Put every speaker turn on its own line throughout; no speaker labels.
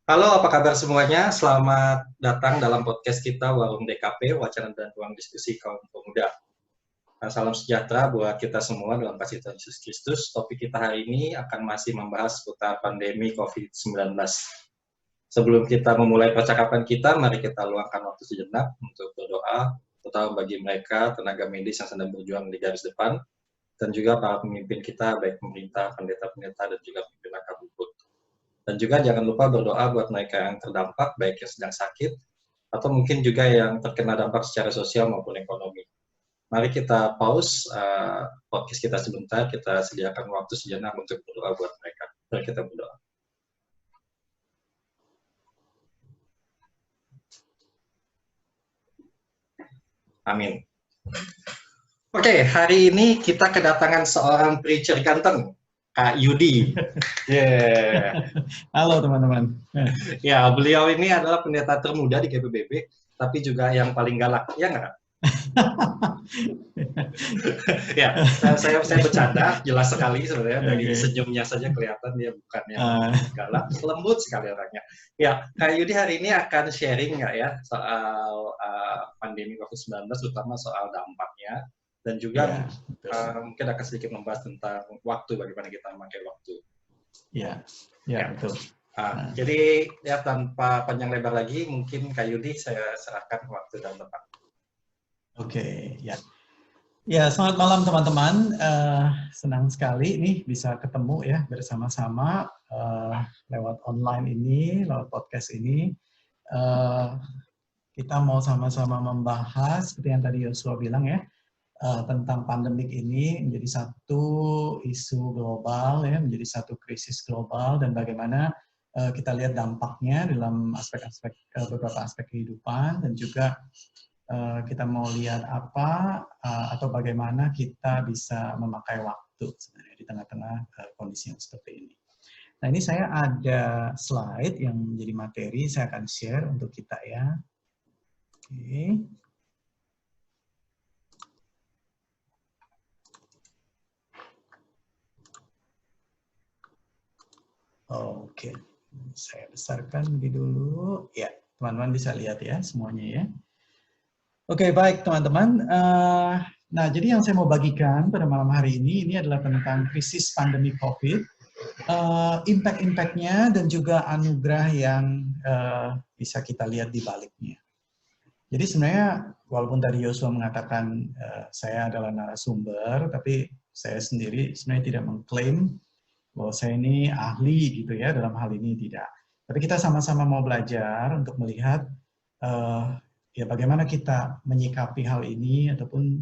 Halo, apa kabar semuanya? Selamat datang dalam podcast kita Warung DKP, Wacana dan Ruang Diskusi Kaum Pemuda. Salam sejahtera buat kita semua dalam kasih Tuhan Yesus Kristus. Topik kita hari ini akan masih membahas seputar pandemi COVID-19. Sebelum kita memulai percakapan kita, mari kita luangkan waktu sejenak untuk berdoa, terutama bagi mereka tenaga medis yang sedang berjuang di garis depan, dan juga para pemimpin kita, baik pemerintah, pendeta-pendeta, dan juga pemimpin akar-rumput. Dan juga jangan lupa berdoa buat mereka yang terdampak, baik yang sedang sakit, atau mungkin juga yang terkena dampak secara sosial maupun ekonomi. Mari kita pause podcast kita sebentar, kita sediakan waktu sejenak untuk berdoa buat mereka. Mari kita berdoa. Amin. Oke, hari ini kita kedatangan seorang preacher ganteng, Kak Yudi.
Halo teman-teman.
Ya, beliau ini adalah pendeta termuda di GPBB, tapi juga yang paling galak, ya nggak? Ya, saya bercanda, jelas sekali sebenarnya dari senyumnya saja kelihatan dia bukannya galak, lembut sekali orangnya. Ya, Kak Yudi hari ini akan sharing nggak ya soal pandemi COVID-19, terutama soal dampaknya, dan juga mungkin akan sedikit membahas tentang waktu, bagaimana kita memakai waktu.
Ya, betul.
Jadi ya tanpa panjang lebar lagi, mungkin Kak Yudi saya serahkan waktu dan tempat.
Oke, ya. Ya, selamat malam teman-teman. Senang sekali nih bisa ketemu ya bersama-sama lewat online ini, lewat podcast ini. Kita mau sama-sama membahas seperti yang tadi Yosua bilang ya, tentang pandemik ini menjadi satu isu global ya, menjadi satu krisis global, dan bagaimana kita lihat dampaknya dalam beberapa aspek kehidupan, dan juga kita mau lihat apa atau bagaimana kita bisa memakai waktu sebenarnya di tengah-tengah kondisi yang seperti ini. Nah, ini saya ada slide yang menjadi materi, saya akan share untuk kita ya. Oke. Oke, saya besarkan lebih dulu. Ya, teman-teman bisa lihat ya semuanya ya. Oke, baik teman-teman. Nah, jadi yang saya mau bagikan pada malam hari ini adalah tentang krisis pandemi COVID, impact-impactnya dan juga anugerah yang bisa kita lihat di baliknya. Jadi sebenarnya walaupun tadi Yosua mengatakan saya adalah narasumber, tapi saya sendiri sebenarnya tidak mengklaim bahwa saya ini ahli gitu ya dalam hal ini, tidak. Tapi kita sama-sama mau belajar untuk melihat ya bagaimana kita menyikapi hal ini, ataupun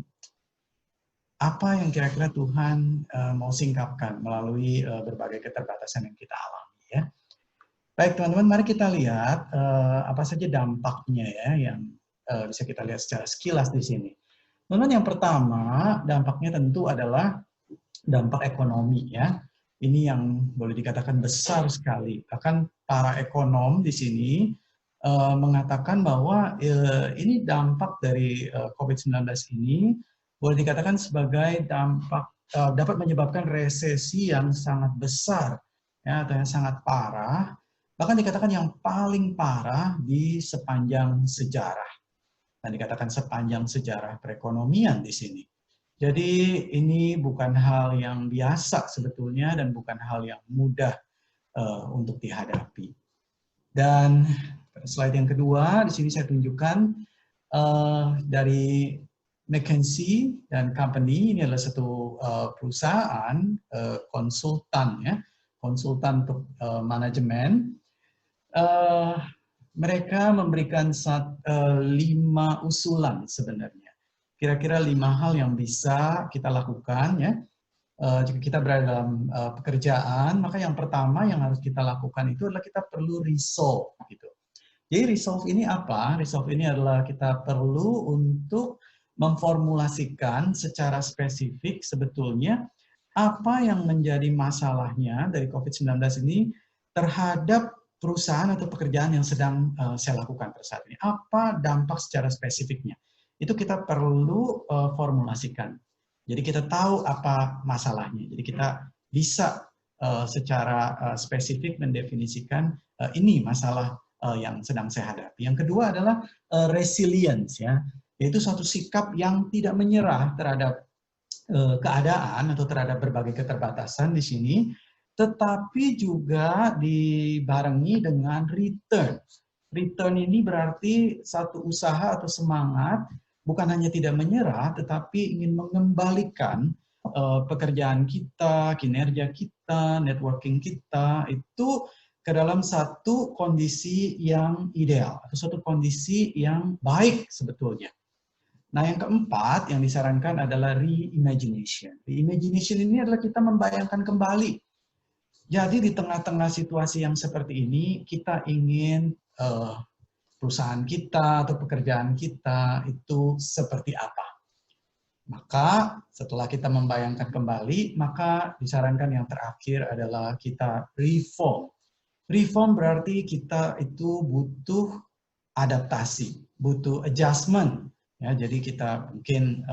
apa yang kira-kira Tuhan mau singkapkan melalui berbagai keterbatasan yang kita alami ya. Baik teman-teman, mari kita lihat apa saja dampaknya ya yang bisa kita lihat secara sekilas di sini. Teman-teman, yang pertama dampaknya tentu adalah dampak ekonomi ya. Ini yang boleh dikatakan besar sekali. Bahkan para ekonom di sini mengatakan bahwa ini dampak dari COVID-19 ini boleh dikatakan sebagai dampak dapat menyebabkan resesi yang sangat besar ya, atau yang sangat parah, bahkan dikatakan yang paling parah di sepanjang sejarah. Dan dikatakan sepanjang sejarah perekonomian di sini. Jadi ini bukan hal yang biasa sebetulnya, dan bukan hal yang mudah untuk dihadapi. Dan slide yang kedua, di sini saya tunjukkan dari McKinsey dan Company. Ini adalah satu perusahaan konsultan ya, konsultan untuk manajemen. Mereka memberikan 5 usulan sebenarnya. Kira-kira 5 hal yang bisa kita lakukan ya. Jika kita berada dalam pekerjaan, maka yang pertama yang harus kita lakukan itu adalah kita perlu resolve gitu. Jadi resolve ini apa? Resolve ini adalah kita perlu untuk memformulasikan secara spesifik sebetulnya apa yang menjadi masalahnya dari COVID-19 ini terhadap perusahaan atau pekerjaan yang sedang saya lakukan pada saat ini. Apa dampak secara spesifiknya? Itu kita perlu formulasikan. Jadi kita tahu apa masalahnya. Jadi kita bisa secara spesifik mendefinisikan ini masalah yang sedang saya hadapi. Yang kedua adalah resilience, ya, yaitu suatu sikap yang tidak menyerah terhadap keadaan atau terhadap berbagai keterbatasan di sini, tetapi juga dibarengi dengan return. Return ini berarti satu usaha atau semangat bukan hanya tidak menyerah, tetapi ingin mengembalikan pekerjaan kita, kinerja kita, networking kita itu ke dalam satu kondisi yang ideal atau suatu kondisi yang baik sebetulnya. Nah, yang keempat yang disarankan adalah reimagination. Reimagination ini adalah kita membayangkan kembali. Jadi di tengah-tengah situasi yang seperti ini, kita ingin perusahaan kita atau pekerjaan kita itu seperti apa. Maka setelah kita membayangkan kembali, maka disarankan yang terakhir adalah kita reform. Reform berarti kita itu butuh adaptasi, butuh adjustment. Ya, jadi kita mungkin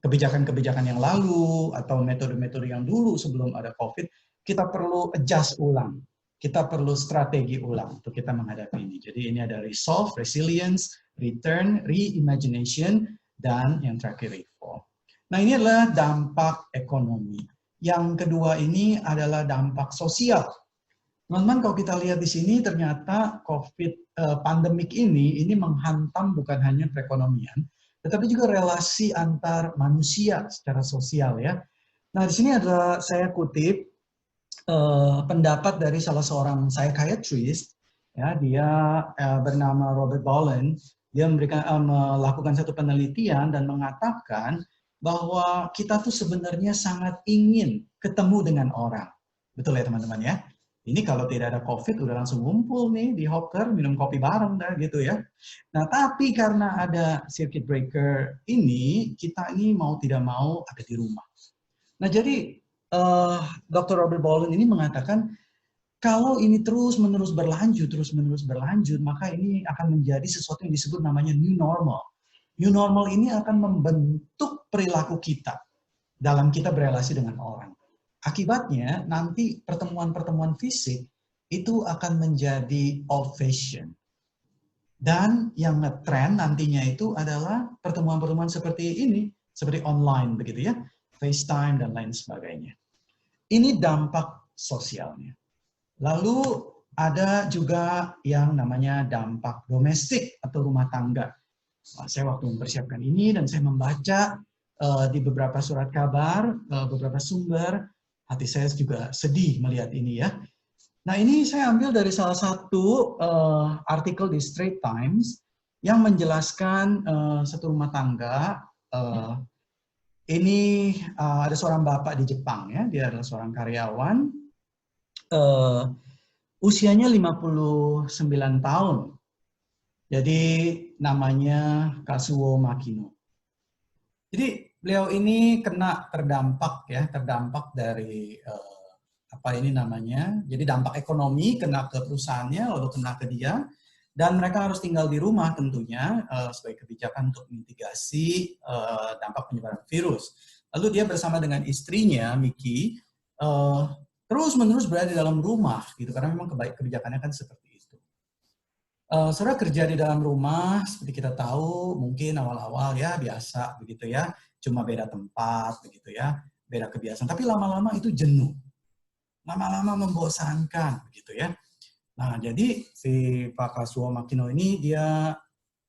kebijakan-kebijakan yang lalu atau metode-metode yang dulu sebelum ada COVID, kita perlu adjust ulang. Kita perlu strategi ulang untuk kita menghadapi ini. Jadi ini ada resolve, resilience, return, reimagination, dan yang terakhir reform. Nah, ini adalah dampak ekonomi. Yang kedua ini adalah dampak sosial. Teman-teman, kalau kita lihat di sini ternyata COVID pandemik ini menghantam bukan hanya perekonomian, tetapi juga relasi antar manusia secara sosial, ya. Nah, di sini adalah saya kutip pendapat dari salah seorang psychiatrist, ya, dia bernama Robert Bolin. Dia melakukan satu penelitian dan mengatakan bahwa kita tuh sebenarnya sangat ingin ketemu dengan orang. Betul ya teman-teman ya? Ini kalau tidak ada COVID udah langsung ngumpul nih di hawker, minum kopi bareng dah gitu ya. Nah, tapi karena ada circuit breaker ini, kita ini mau tidak mau ada di rumah. Nah, jadi Dr. Robert Bolin ini mengatakan kalau ini terus-menerus berlanjut, maka ini akan menjadi sesuatu yang disebut namanya new normal. New normal ini akan membentuk perilaku kita dalam kita berelasi dengan orang. Akibatnya, nanti pertemuan-pertemuan fisik itu akan menjadi old fashion. Dan yang ngetrend nantinya itu adalah pertemuan-pertemuan seperti ini, seperti online begitu ya, FaceTime dan lain sebagainya. Ini dampak sosialnya. Lalu ada juga yang namanya dampak domestik atau rumah tangga. Nah, saya waktu mempersiapkan ini dan saya membaca di beberapa surat kabar, beberapa sumber, hati saya juga sedih melihat ini ya. Nah, ini saya ambil dari salah satu artikel di Straits Times yang menjelaskan satu rumah tangga. Ini ada seorang bapak di Jepang ya, dia adalah seorang karyawan. Usianya 59 tahun. Jadi namanya Kazuo Makino. Jadi beliau ini terdampak dari apa ini namanya? Jadi dampak ekonomi kena ke perusahaannya, lalu kena ke dia, dan mereka harus tinggal di rumah tentunya sebagai kebijakan untuk mitigasi dampak penyebaran virus. Lalu dia bersama dengan istrinya Miki terus-menerus berada di dalam rumah, gitu, karena memang kebijakannya kan seperti itu. Saudara kerja di dalam rumah, seperti kita tahu, mungkin awal-awal ya biasa, begitu ya, cuma beda tempat, begitu ya, beda kebiasaan. Tapi lama-lama itu jenuh, lama-lama membosankan, begitu ya. Nah, jadi si Pak Kazuo Makino ini dia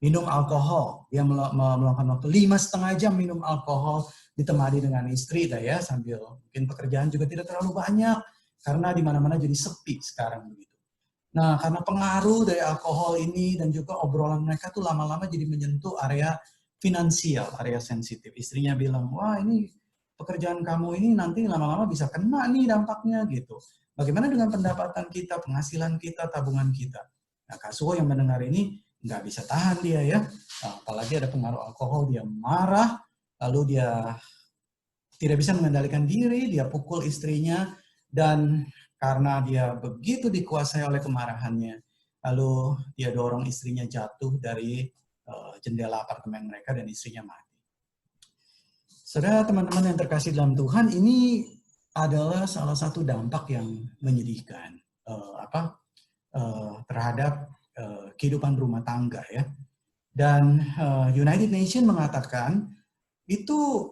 minum alkohol, dia meluangkan waktu 5,5 jam minum alkohol, ditemani dengan istri, ya, sambil mungkin pekerjaan juga tidak terlalu banyak, karena di mana-mana jadi sepi sekarang begitu. Nah, karena pengaruh dari alkohol ini dan juga obrolan mereka tuh lama-lama jadi menyentuh area finansial, area sensitif. Istrinya bilang, wah ini pekerjaan kamu ini nanti lama-lama bisa kena nih dampaknya gitu. Bagaimana dengan pendapatan kita, penghasilan kita, tabungan kita? Nah, Kazuo yang mendengar ini nggak bisa tahan dia ya. Nah, apalagi ada pengaruh alkohol, dia marah, lalu dia tidak bisa mengendalikan diri, dia pukul istrinya, dan karena dia begitu dikuasai oleh kemarahannya, lalu dia dorong istrinya jatuh dari jendela apartemen mereka dan istrinya mati. Saudara, teman-teman yang terkasih dalam Tuhan, ini adalah salah satu dampak yang menyedihkan. terhadap kehidupan rumah tangga ya. Dan United Nations mengatakan itu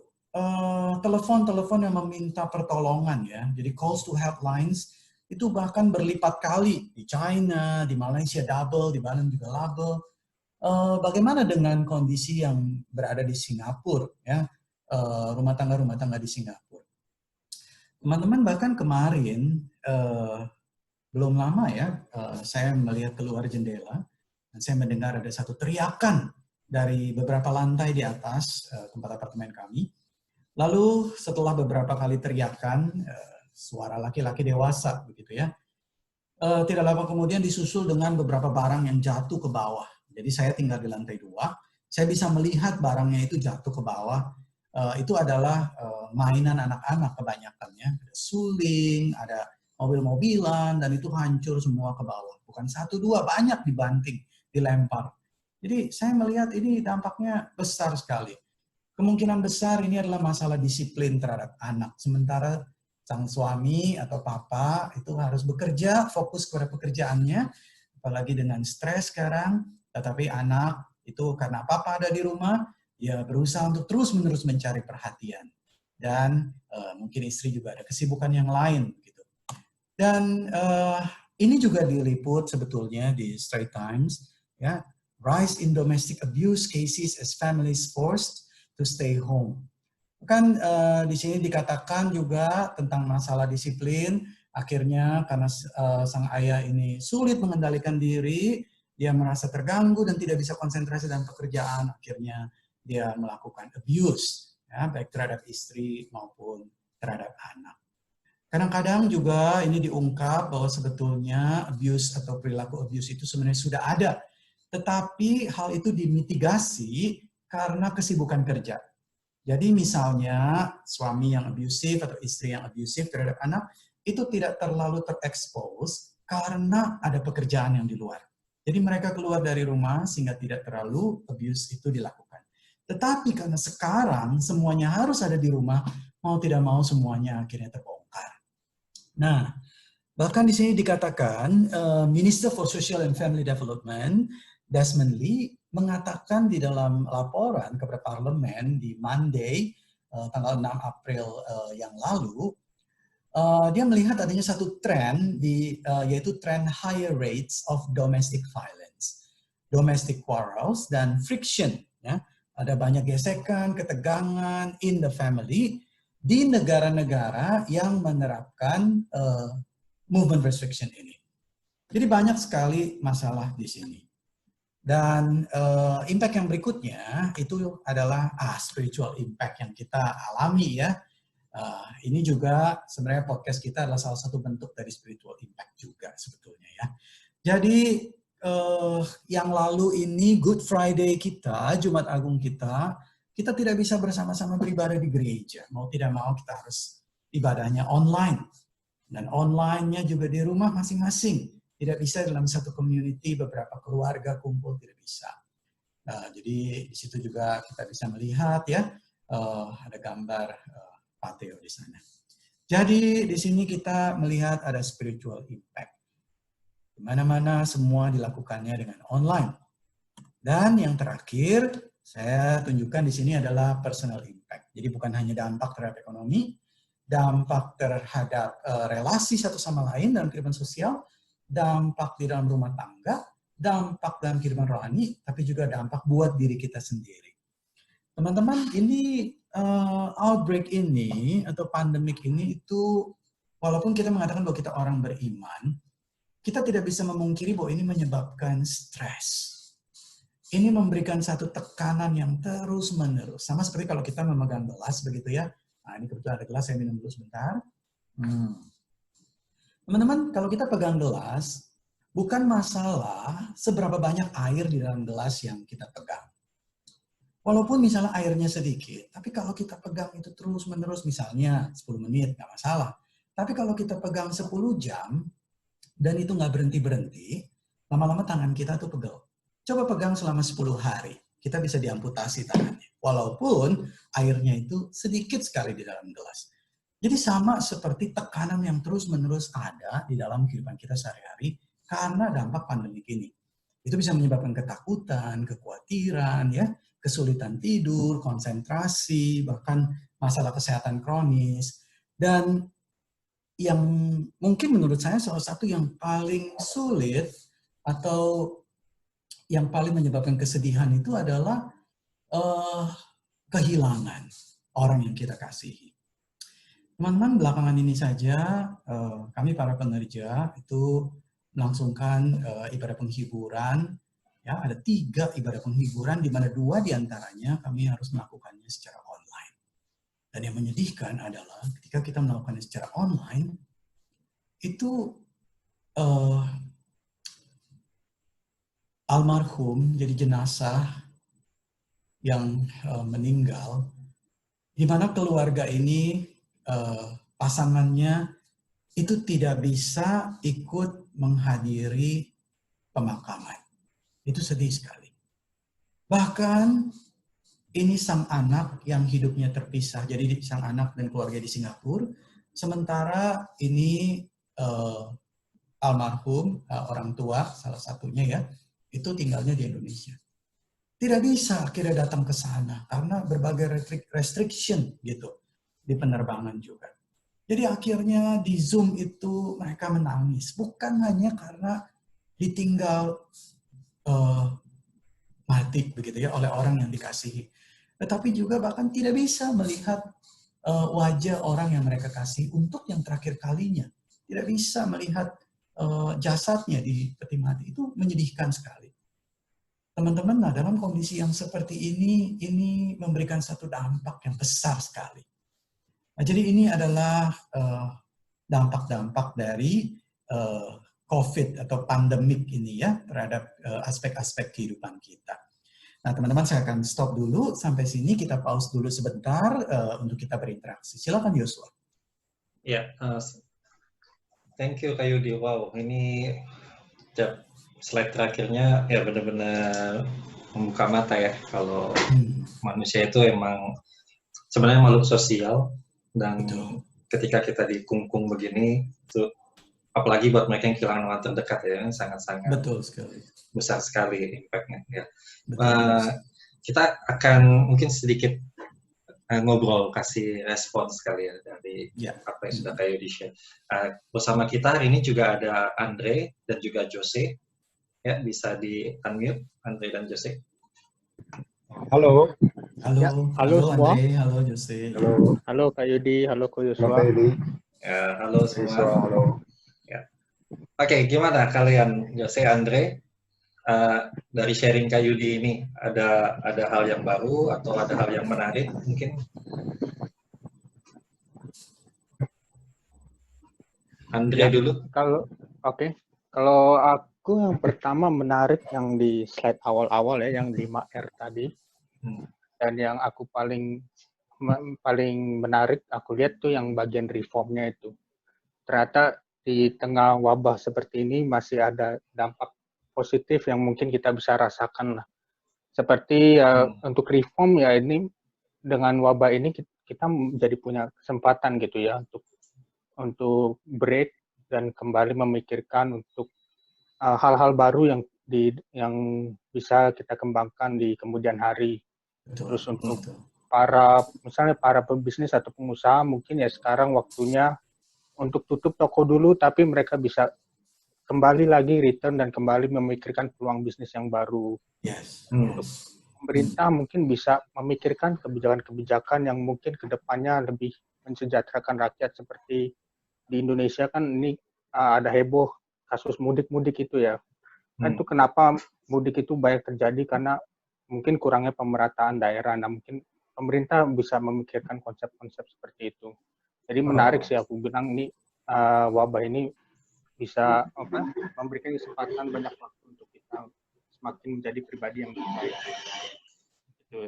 telepon-telepon yang meminta pertolongan ya. Jadi calls to helplines itu bahkan berlipat kali di China, di Malaysia double, di Bali juga double. Bagaimana dengan kondisi yang berada di Singapura ya, rumah tangga di Singapura. Teman-teman bahkan kemarin belum lama ya, saya melihat keluar jendela dan saya mendengar ada satu teriakan dari beberapa lantai di atas tempat apartemen kami. Lalu setelah beberapa kali teriakan, suara laki-laki dewasa begitu ya, tidak lama kemudian disusul dengan beberapa barang yang jatuh ke bawah. Jadi saya tinggal di lantai 2, saya bisa melihat barangnya itu jatuh ke bawah. Itu adalah mainan anak-anak kebanyakannya, ada suling, ada mobil-mobilan, dan itu hancur semua ke bawah. Bukan 1, 2, banyak dibanting, dilempar. Jadi saya melihat ini dampaknya besar sekali. Kemungkinan besar ini adalah masalah disiplin terhadap anak. Sementara sang suami atau papa itu harus bekerja, fokus kepada pekerjaannya, apalagi dengan stres sekarang, tetapi anak itu karena papa ada di rumah, ya berusaha untuk terus-menerus mencari perhatian. Dan mungkin istri juga ada kesibukan yang lain. Gitu. Dan ini juga diliput sebetulnya di Straits Times, ya, rise in domestic abuse cases as families forced to stay home. Kan di sini dikatakan juga tentang masalah disiplin, akhirnya karena sang ayah ini sulit mengendalikan diri, dia merasa terganggu dan tidak bisa konsentrasi dalam pekerjaan, akhirnya dia melakukan abuse, ya, baik terhadap istri maupun terhadap anak. Kadang-kadang juga ini diungkap bahwa sebetulnya abuse atau perilaku abuse itu sebenarnya sudah ada, tetapi hal itu dimitigasi karena kesibukan kerja. Jadi misalnya suami yang abusive atau istri yang abusive terhadap anak itu tidak terlalu terekspos karena ada pekerjaan yang di luar. Jadi mereka keluar dari rumah sehingga tidak terlalu abuse itu dilakukan. Tetapi karena sekarang semuanya harus ada di rumah, mau tidak mau semuanya akhirnya terbongkar. Nah, bahkan di sini dikatakan Minister for Social and Family Development Desmond Lee mengatakan di dalam laporan kepada parlemen di Monday, tanggal 6 April yang lalu, dia melihat adanya satu tren, yaitu tren higher rates of domestic violence, domestic quarrels, dan friction. Ya. Ada banyak gesekan, ketegangan in the family di negara-negara yang menerapkan movement restriction ini. Jadi banyak sekali masalah di sini. Dan impact yang berikutnya itu adalah spiritual impact yang kita alami ya. Ini juga sebenarnya podcast kita adalah salah satu bentuk dari spiritual impact juga sebetulnya ya. Jadi yang lalu ini Good Friday kita, Jumat Agung kita tidak bisa bersama-sama beribadah di gereja. Mau tidak mau kita harus ibadahnya online. Dan online-nya juga di rumah masing-masing. Tidak bisa dalam satu community, beberapa keluarga kumpul, tidak bisa. Nah, jadi di situ juga kita bisa melihat ya, ada gambar patio di sana. Jadi di sini kita melihat ada spiritual impact. Di mana-mana semua dilakukannya dengan online. Dan yang terakhir, saya tunjukkan di sini adalah personal impact. Jadi bukan hanya dampak terhadap ekonomi, dampak terhadap relasi satu sama lain dalam kehidupan sosial, dampak di dalam rumah tangga, dampak dalam kehidupan rohani, tapi juga dampak buat diri kita sendiri. Teman-teman, ini outbreak ini atau pandemik ini itu, walaupun kita mengatakan bahwa kita orang beriman, kita tidak bisa memungkiri bahwa ini menyebabkan stres. Ini memberikan satu tekanan yang terus-menerus. Sama seperti kalau kita memegang gelas, begitu ya. Nah, ini kebetulan ada gelas, saya minum dulu sebentar. Teman-teman, kalau kita pegang gelas, bukan masalah seberapa banyak air di dalam gelas yang kita pegang. Walaupun misalnya airnya sedikit, tapi kalau kita pegang itu terus-menerus, misalnya 10 menit, nggak masalah. Tapi kalau kita pegang 10 jam, dan itu nggak berhenti-berhenti, lama-lama tangan kita tuh pegel. Coba pegang selama 10 hari, kita bisa diamputasi tangannya. Walaupun airnya itu sedikit sekali di dalam gelas. Jadi sama seperti tekanan yang terus-menerus ada di dalam kehidupan kita sehari-hari karena dampak pandemi ini. Itu bisa menyebabkan ketakutan, kekhawatiran, ya, kesulitan tidur, konsentrasi, bahkan masalah kesehatan kronis. Dan yang mungkin menurut saya salah satu yang paling sulit atau yang paling menyebabkan kesedihan itu adalah kehilangan orang yang kita kasihi. Teman-teman, belakangan ini saja kami para pekerja itu melangsungkan ibadah penghiburan. Ya, ada 3 ibadah penghiburan, di mana 2 diantaranya kami harus melakukannya secara online. Dan yang menyedihkan adalah ketika kita melakukannya secara online, itu almarhum jadi jenazah yang meninggal, di mana keluarga ini pasangannya itu tidak bisa ikut menghadiri pemakaman. Itu sedih sekali. Bahkan ini sang anak yang hidupnya terpisah. Jadi sang anak dan keluarga di Singapura, sementara ini almarhum orang tua salah satunya ya, itu tinggalnya di Indonesia. Tidak bisa akhirnya datang ke sana karena berbagai restriction gitu di penerbangan juga. Jadi akhirnya di Zoom itu mereka menangis, bukan hanya karena ditinggal mati begitu ya oleh orang yang dikasihi, tetapi juga bahkan tidak bisa melihat wajah orang yang mereka kasih untuk yang terakhir kalinya. Tidak bisa melihat jasadnya di peti mati. Itu menyedihkan sekali. Teman-teman, nah dalam kondisi yang seperti ini memberikan satu dampak yang besar sekali. Nah, jadi ini adalah dampak-dampak dari COVID atau pandemik ini ya terhadap aspek-aspek kehidupan kita. Nah, teman-teman, saya akan stop dulu sampai sini, kita pause dulu sebentar untuk kita berinteraksi. Silakan Yosua.
Ya, thank you Kak Yudi. Wow, ini slide terakhirnya ya benar-benar membuka mata ya, kalau manusia itu emang sebenarnya makhluk sosial, dan betul, ketika kita dikungkung begini itu apalagi buat mereka yang kehilangan orang terdekat ya, sangat-sangat
betul sekali,
besar sekali impact-nya ya. Kita akan mungkin sedikit ngobrol, kasih respons kali ya dari apa yang sudah Kak Yudi share. Bersama kita hari ini juga ada Andre dan juga Jose. Ya, bisa di-unmute, Andre dan Jose.
Halo.
Halo, ya, halo semua. Andre, halo Jose.
Halo.
Halo Kak Yudi, halo Ko Yosua.
Halo Kak Yudi.
Ya, halo semua.
Halo.
Ya. Oke, gimana kalian, Jose, Andre? Dari sharing Kak Yudi ini, ada hal yang baru atau ada hal yang menarik mungkin? Andre ya, dulu.
Kalau aku yang pertama menarik yang di slide awal-awal ya, yang 5R tadi. Dan yang aku paling menarik aku lihat tuh yang bagian reformnya itu. Ternyata di tengah wabah seperti ini masih ada dampak positif yang mungkin kita bisa rasakan lah. Seperti untuk reform ya, ini dengan wabah ini kita jadi punya kesempatan gitu ya untuk break dan kembali memikirkan untuk hal-hal baru yang bisa kita kembangkan di kemudian hari. Terus untuk misalnya para pebisnis atau pengusaha mungkin ya sekarang waktunya untuk tutup toko dulu, tapi mereka bisa kembali lagi return dan kembali memikirkan peluang bisnis yang baru. Untuk pemerintah mungkin bisa memikirkan kebijakan-kebijakan yang mungkin kedepannya lebih mensejahterakan rakyat. Seperti di Indonesia kan ini ada heboh kasus mudik-mudik itu ya. Kan itu kenapa mudik itu banyak terjadi karena mungkin kurangnya pemerataan daerah. Nah, mungkin pemerintah bisa memikirkan konsep-konsep seperti itu. Jadi menarik sih aku bilang ini wabah ini bisa memberikan kesempatan banyak waktu untuk kita semakin menjadi pribadi yang lebih baik. Gitu.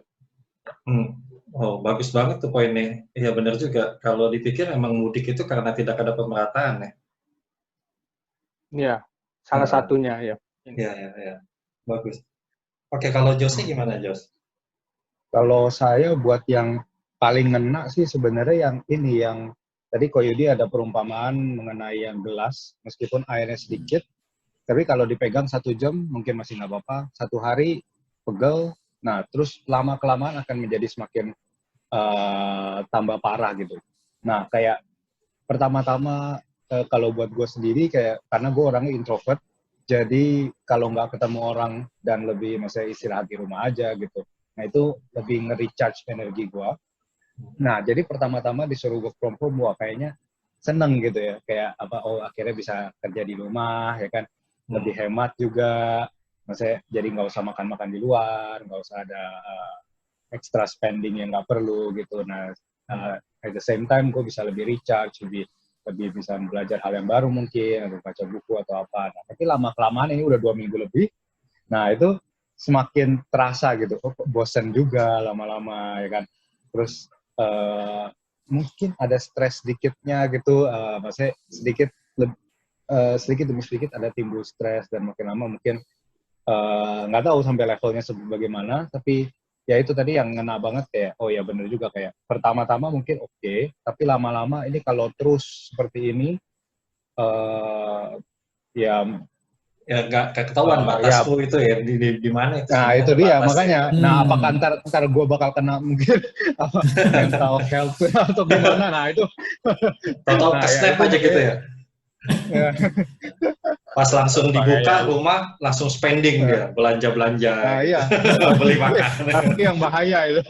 Oh, bagus banget tuh poinnya. Iya benar juga. Kalau dipikir emang mudik itu karena tidak ada pemerataan ya.
Iya, salah satunya ya.
Iya. Bagus. Oke, kalau Jose gimana, Jos?
Kalau saya buat yang paling ngena sih sebenarnya yang ini, yang tadi Ko Yudi ada perumpamaan mengenai yang gelas, meskipun airnya sedikit, Tapi kalau dipegang 1 jam mungkin masih nggak apa-apa. 1 hari pegel. Nah, terus lama-kelamaan akan menjadi semakin tambah parah gitu. Nah, kayak pertama-tama kalau buat gue sendiri kayak karena gue orangnya introvert, jadi kalau nggak ketemu orang dan lebih maksudnya istirahat di rumah aja gitu. Nah, itu lebih nge-recharge energi gue. Nah, jadi pertama-tama disuruh work from home, wah kayaknya seneng gitu ya. Kayak akhirnya bisa kerja di rumah, ya kan. Lebih hemat juga. Maksudnya jadi nggak usah makan-makan di luar, nggak usah ada extra spending yang nggak perlu gitu. Nah, at the same time gue bisa lebih recharge, lebih bisa belajar hal yang baru mungkin, atau baca buku atau apa. Nah, tapi lama-kelamaan ini udah 2 minggu lebih. Nah, itu semakin terasa gitu. Bosen juga lama-lama, ya kan. Terus mungkin ada stres sedikitnya gitu, maksudnya sedikit demi sedikit ada timbul stres, dan makin lama mungkin nggak tahu sampai levelnya bagaimana, tapi ya itu tadi yang ngena banget kayak, oh ya bener juga, kayak pertama-tama mungkin oke, tapi lama-lama ini kalau terus seperti ini, ya
nggak ketahuan batasku itu ya di mana itu.
Nah itu dia makanya. Nah apakah ntar gue bakal kena mungkin mental health atau gimana? Nah itu.
Atau ke snap aja gitu ya. Pas langsung dibuka rumah langsung spending dia, belanja
nah, iya.
beli makanan.
Itu yang bahaya itu.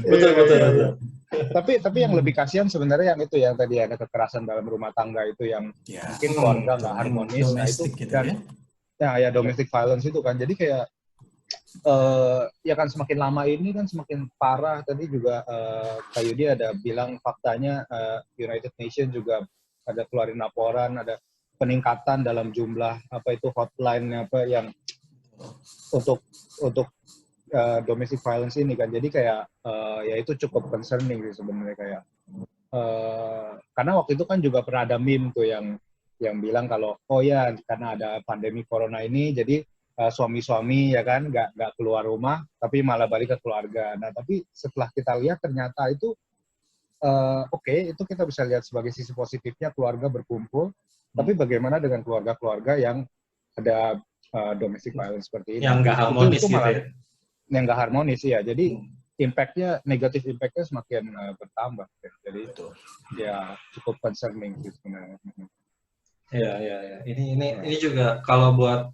Betul.
Tapi yang lebih kasihan sebenarnya yang itu, yang tadi ada kekerasan dalam rumah tangga itu, yang mungkin keluarga nggak harmonis. Nah itu
gitu,
dan ya domestic violence itu kan. Jadi kayak ya kan semakin lama ini kan semakin parah. Tadi juga Kak Yudi ada bilang faktanya United Nations juga ada keluarin laporan, ada peningkatan dalam jumlah hotline yang untuk domestic violence ini kan. Jadi kayak ya itu cukup concerning sih sebenarnya, kayak karena waktu itu kan juga pernah ada meme tuh yang bilang kalau oh ya karena ada pandemi corona ini jadi suami-suami ya kan nggak keluar rumah tapi malah balik ke keluarga. Nah tapi setelah kita lihat ternyata itu oke, itu kita bisa lihat sebagai sisi positifnya, keluarga berkumpul. Tapi bagaimana dengan keluarga-keluarga yang ada domestic violence seperti ini?
Yang nggak harmonis
itu malah,
gitu ya?
Yang nggak harmonis ya. Jadi negatif impactnya semakin bertambah. Jadi ya cukup concerning sih sebenarnya.
Iya. Ini juga kalau buat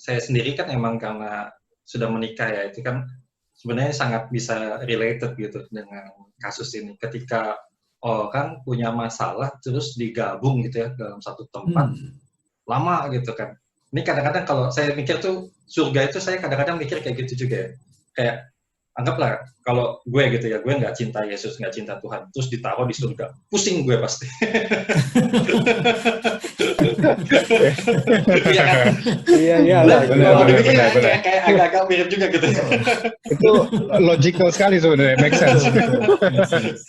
saya sendiri kan emang karena sudah menikah ya, itu kan sebenarnya sangat bisa related gitu dengan kasus ini. Ketika orang punya masalah terus digabung gitu ya dalam satu tempat lama gitu kan. Ini kadang-kadang kalau saya mikir tuh surga itu, saya kadang-kadang mikir kayak gitu juga ya. Kayak anggaplah kalau gue gitu ya, gue nggak cinta Yesus, nggak cinta Tuhan, terus ditaruh di surga, pusing gue pasti.
Iya.
Benar. Kayak agak-agak mirip juga gitu.
Itu logical sekali sebenarnya, make sense.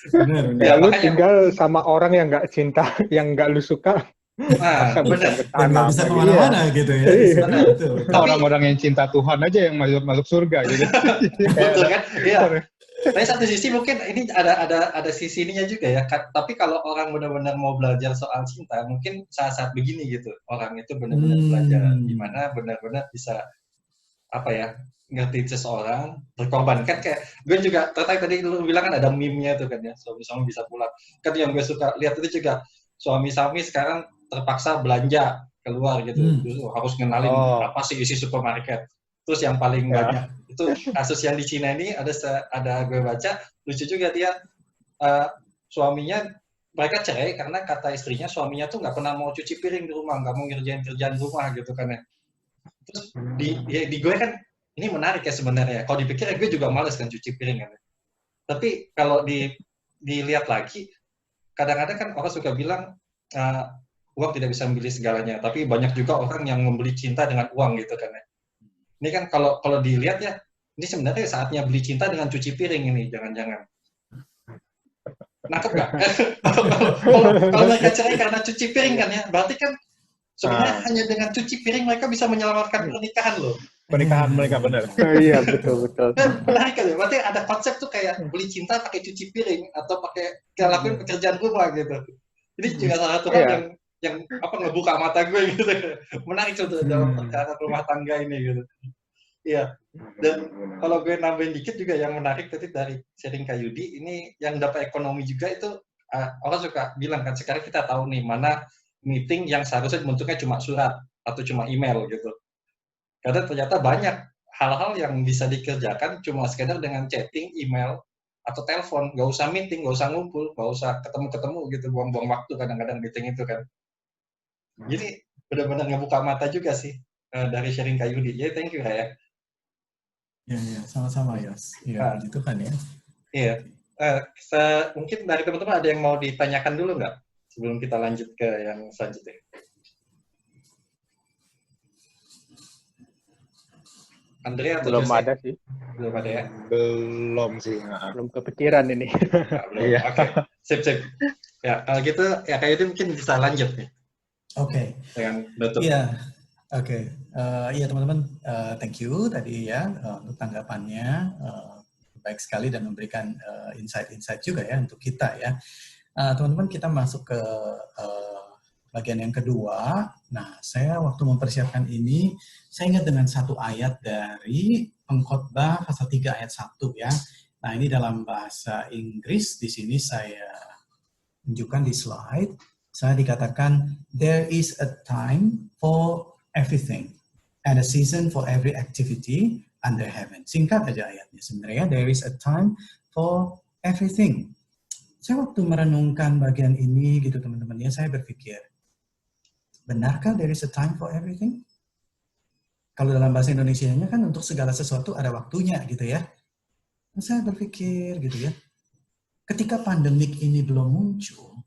Benar. Ya, lu tinggal sama orang yang nggak cinta, yang nggak lu suka.
Benar.
Nggak bisa kemana-mana gitu ya.
Orang-orang yang cinta Tuhan aja yang masuk surga gitu.
Betul kan? Iya. Tapi satu sisi mungkin ini ada sisi ininya juga ya. Tapi kalau orang benar-benar mau belajar soal cinta, mungkin saat-saat begini gitu. Orang itu benar-benar belajar gimana benar-benar bisa ngerti seseorang, berkorbankan. Kayak gue juga tertarik tadi lu bilang kan ada meme-nya tuh kan ya, suami-suami bisa pulang. Kan yang gue suka lihat itu juga suami-suami sekarang terpaksa belanja keluar gitu, harus ngenalin apa sih isi supermarket. Terus yang paling banyak itu kasus yang di Cina ini ada gue baca lucu juga, dia suaminya, mereka cerai karena kata istrinya suaminya tuh nggak pernah mau cuci piring di rumah, nggak mau ngerjain kerjaan rumah gitu kan ya. Terus di gue kan ini menarik ya sebenarnya. Kalau dipikir gue juga males kan cuci piring kan. Tapi kalau dilihat lagi, kadang-kadang kan orang suka bilang uang tidak bisa membeli segalanya, tapi banyak juga orang yang membeli cinta dengan uang gitu kan ya. Ini kan kalau dilihat ya, ini sebenarnya saatnya beli cinta dengan cuci piring ini, jangan-jangan. Nangkep nggak? Kalau mereka cerai karena cuci piring kan ya, berarti kan sebenarnya hanya dengan cuci piring mereka bisa menyelamatkan pernikahan loh.
Pernikahan mereka benar.
Iya betul.
Menarik kan ya, berarti ada konsep tuh kayak beli cinta pakai cuci piring atau pakai lakuin pekerjaan rumah gitu. Ini juga salah satu hal yang yang ngebuka mata gue gitu. Menarik tuh dalam perkara rumah tangga ini gitu. Iya. Dan kalau gue nambahin dikit juga yang menarik tadi dari sharing Kak Yudi, ini yang dapat ekonomi juga itu orang suka bilang kan sekarang kita tahu nih mana meeting yang seharusnya bentuknya cuma surat atau cuma email gitu. Karena ternyata banyak hal-hal yang bisa dikerjakan cuma sekedar dengan chatting, email, atau telepon. Nggak usah meeting, nggak usah ngumpul, nggak usah ketemu-ketemu gitu, buang-buang waktu kadang-kadang meeting itu kan. Jadi benar-benar ngebuka mata juga sih dari sharing Kak Yudi. Jadi thank you ya.
Ya, sama-sama Yos. Iya, gitu kan ya.
Iya. Mungkin dari teman-teman ada yang mau ditanyakan dulu nggak? Sebelum kita lanjut ke yang selanjutnya. Andrea atau
Belum
Jose?
ada sih.
Belum ada ya?
Belum sih.
Belum kepikiran ini.
Belum. Oke. Sip. Ya, kalau gitu ya Kak Yudi mungkin bisa lanjut nih.
Oke.
Dengan tutup.
Iya. Oke. Iya teman-teman, thank you tadi ya untuk tanggapannya. Baik sekali dan memberikan insight-insight juga ya untuk kita ya. Teman-teman, kita masuk ke bagian yang kedua. Nah, saya waktu mempersiapkan ini, saya ingat dengan satu ayat dari Pengkhotbah pasal 3 ayat 1 ya. Nah, ini dalam bahasa Inggris, di sini saya tunjukkan di slide. Saya dikatakan, there is a time for everything and a season for every activity under heaven. Singkat aja ayatnya sebenarnya, there is a time for everything. Saya waktu merenungkan bagian ini gitu teman-teman ya, saya berpikir, benarkah there is a time for everything? Kalau dalam bahasa Indonesianya kan untuk segala sesuatu ada waktunya gitu ya. Nah, saya berpikir gitu ya, ketika pandemik ini belum muncul,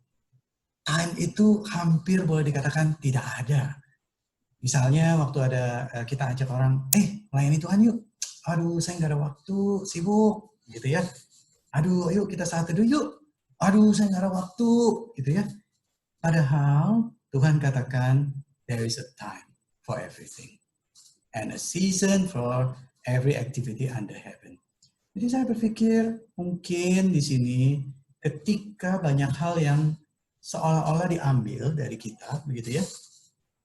time itu hampir boleh dikatakan tidak ada. Misalnya waktu ada kita ajak orang, melayani Tuhan yuk. Aduh, saya nggak ada waktu, sibuk gitu ya. Aduh, ayo kita saat teduh yuk. Aduh, saya nggak ada waktu gitu ya. Padahal Tuhan katakan, there is a time for everything. And a season for every activity under heaven. Jadi saya berpikir mungkin di sini ketika banyak hal yang seolah-olah diambil dari kita, begitu ya,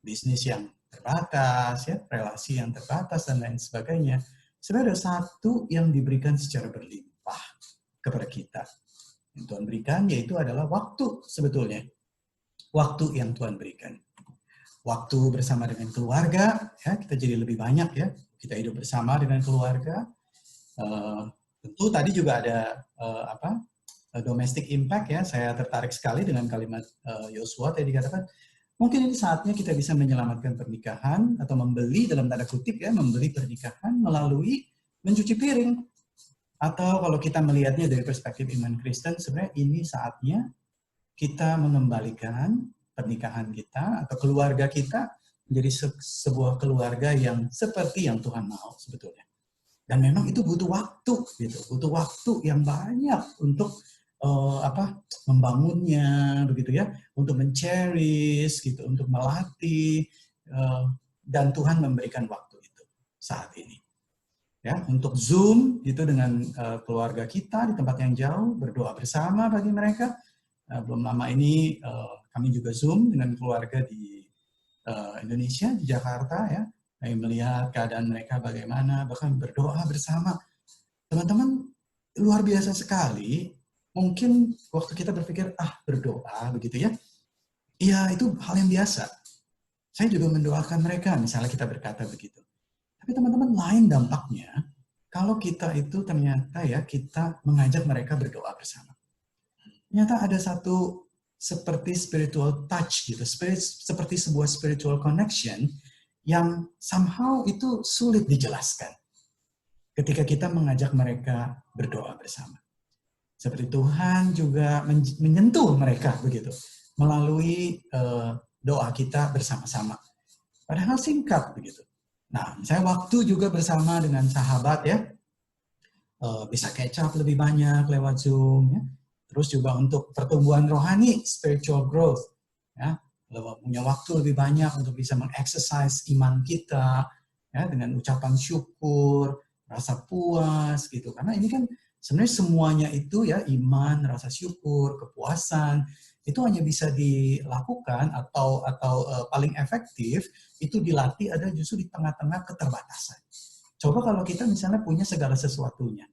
bisnis yang terbatas, ya, relasi yang terbatas dan lain sebagainya, sebenarnya ada satu yang diberikan secara berlimpah kepada kita. Yang Tuhan berikan yaitu adalah waktu sebetulnya, waktu yang Tuhan berikan. Waktu bersama dengan keluarga, ya, kita jadi lebih banyak ya, kita hidup bersama dengan keluarga. Tentu tadi juga ada domestic impact ya. Saya tertarik sekali dengan kalimat Yosua tadi dikatakan, mungkin ini saatnya kita bisa menyelamatkan pernikahan atau membeli dalam tanda kutip ya, membeli pernikahan melalui mencuci piring. Atau kalau kita melihatnya dari perspektif iman Kristen, sebenarnya ini saatnya kita mengembalikan pernikahan kita atau keluarga kita menjadi sebuah keluarga yang seperti yang Tuhan mau sebetulnya. Dan memang itu butuh waktu, gitu, butuh waktu yang banyak untuk membangunnya, begitu ya, untuk men-cherish, gitu, untuk melatih, dan Tuhan memberikan waktu itu saat ini. Ya, untuk Zoom itu dengan keluarga kita di tempat yang jauh, berdoa bersama bagi mereka. Belum lama ini kami juga Zoom dengan keluarga di Indonesia, di Jakarta ya. Kami melihat keadaan mereka bagaimana, bahkan berdoa bersama. Teman-teman, luar biasa sekali. Mungkin waktu kita berpikir, berdoa begitu ya. Iya, itu hal yang biasa. Saya juga mendoakan mereka, misalnya kita berkata begitu. Tapi teman-teman, lain dampaknya, kalau kita itu ternyata ya, kita mengajak mereka berdoa bersama. Ternyata ada satu seperti spiritual touch gitu, seperti sebuah spiritual connection yang somehow itu sulit dijelaskan ketika kita mengajak mereka berdoa bersama. Seperti Tuhan juga menyentuh mereka begitu melalui doa kita bersama-sama. Padahal singkat begitu. Nah, saya waktu juga bersama dengan sahabat ya, bisa catch up lebih banyak lewat Zoom ya. Terus juga untuk pertumbuhan rohani, spiritual growth ya. Punya waktu lebih banyak untuk bisa mengexercise iman kita ya, dengan ucapan syukur, rasa puas gitu. Karena ini kan sebenarnya semuanya itu ya, iman, rasa syukur, kepuasan, itu hanya bisa dilakukan atau paling efektif itu dilatih ada justru di tengah-tengah keterbatasan. Coba kalau kita misalnya punya segala sesuatunya,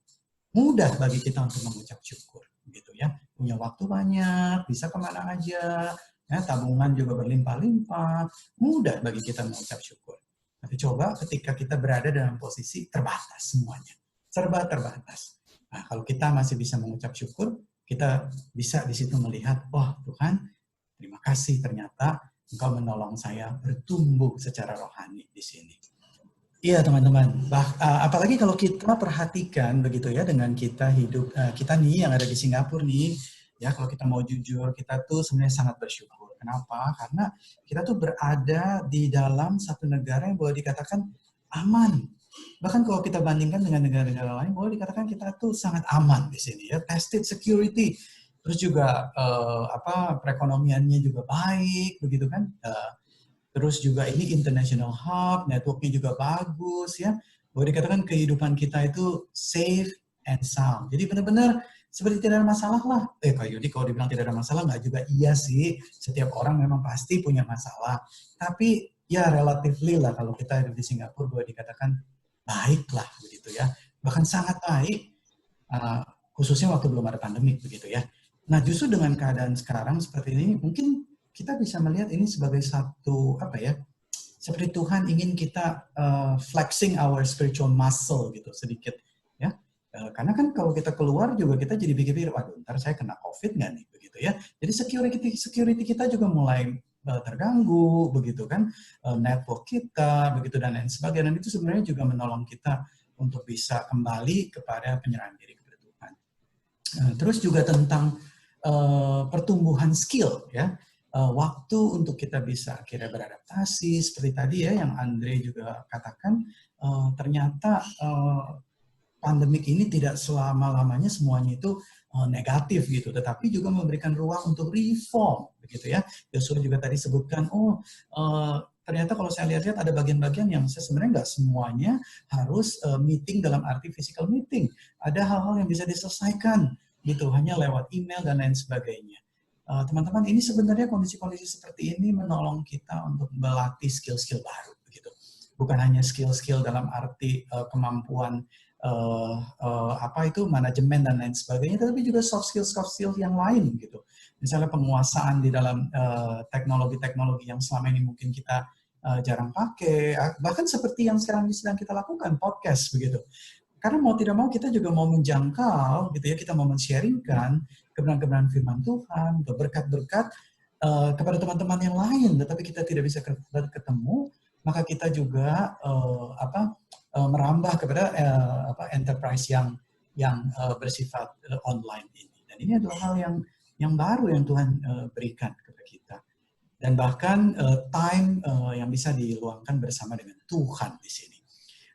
mudah bagi kita untuk mengucap syukur, gitu ya. Punya waktu banyak, bisa kemana aja, ya, tabungan juga berlimpah-limpah, mudah bagi kita mengucap syukur. Tapi coba ketika kita berada dalam posisi terbatas semuanya, serba terbatas. Nah, kalau kita masih bisa mengucap syukur, kita bisa di situ melihat, wah Tuhan, terima kasih ternyata Engkau menolong saya bertumbuh secara rohani di sini. Iya teman-teman, apalagi kalau kita perhatikan begitu ya dengan kita hidup, kita nih yang ada di Singapura nih, ya kalau kita mau jujur, kita tuh sebenarnya sangat bersyukur. Kenapa? Karena kita tuh berada di dalam satu negara yang boleh dikatakan aman. Bahkan kalau kita bandingkan dengan negara-negara lain, boleh dikatakan kita tuh sangat aman di sini ya, tested security. Terus juga perekonomiannya juga baik, begitu kan? Terus juga ini international hub, networknya juga bagus ya. Boleh dikatakan kehidupan kita itu safe and sound. Jadi benar-benar seperti tidak ada masalah lah. Kak Yudi kalau dibilang tidak ada masalah nggak juga iya sih. Setiap orang memang pasti punya masalah. Tapi ya relatively lah kalau kita hidup di Singapura boleh dikatakan baik lah begitu ya. Bahkan sangat baik. Khususnya waktu belum ada pandemi begitu ya. Nah justru dengan keadaan sekarang seperti ini mungkin kita bisa melihat ini sebagai satu seperti Tuhan ingin kita flexing our spiritual muscle gitu sedikit ya, karena kan kalau kita keluar juga kita jadi pikir-pikir, waduh ntar saya kena COVID nggak nih begitu ya, jadi security kita juga mulai terganggu begitu kan, network kita begitu dan lain sebagainya, dan itu sebenarnya juga menolong kita untuk bisa kembali kepada penyerahan diri kepada Tuhan. Terus juga tentang pertumbuhan skill ya. Waktu untuk kita bisa akhirnya beradaptasi seperti tadi ya yang Andre juga katakan, ternyata pandemik ini tidak selama-lamanya semuanya itu negatif gitu, tetapi juga memberikan ruang untuk reform begitu ya. Yosua juga tadi sebutkan ternyata kalau saya lihat ada bagian-bagian yang sebenarnya nggak semuanya harus meeting dalam arti physical meeting, ada hal-hal yang bisa diselesaikan gitu hanya lewat email dan lain sebagainya. Teman-teman, ini sebenarnya kondisi-kondisi seperti ini menolong kita untuk melatih skill-skill baru, begitu. Bukan hanya skill-skill dalam arti kemampuan manajemen dan lain sebagainya, tapi juga soft skill yang lain, gitu. Misalnya penguasaan di dalam teknologi-teknologi yang selama ini mungkin kita jarang pakai, bahkan seperti yang sekarang sedang kita lakukan, podcast, begitu. Karena mau tidak mau kita juga mau menjangkau, gitu ya, kita mau men-sharingkan kebenaran-kebenaran firman Tuhan, berkat-berkat kepada teman-teman yang lain, tetapi kita tidak bisa ketemu, maka kita juga merambah kepada enterprise yang bersifat online ini. Dan ini adalah hal yang baru yang Tuhan berikan kepada kita. Dan bahkan time yang bisa diluangkan bersama dengan Tuhan di sini.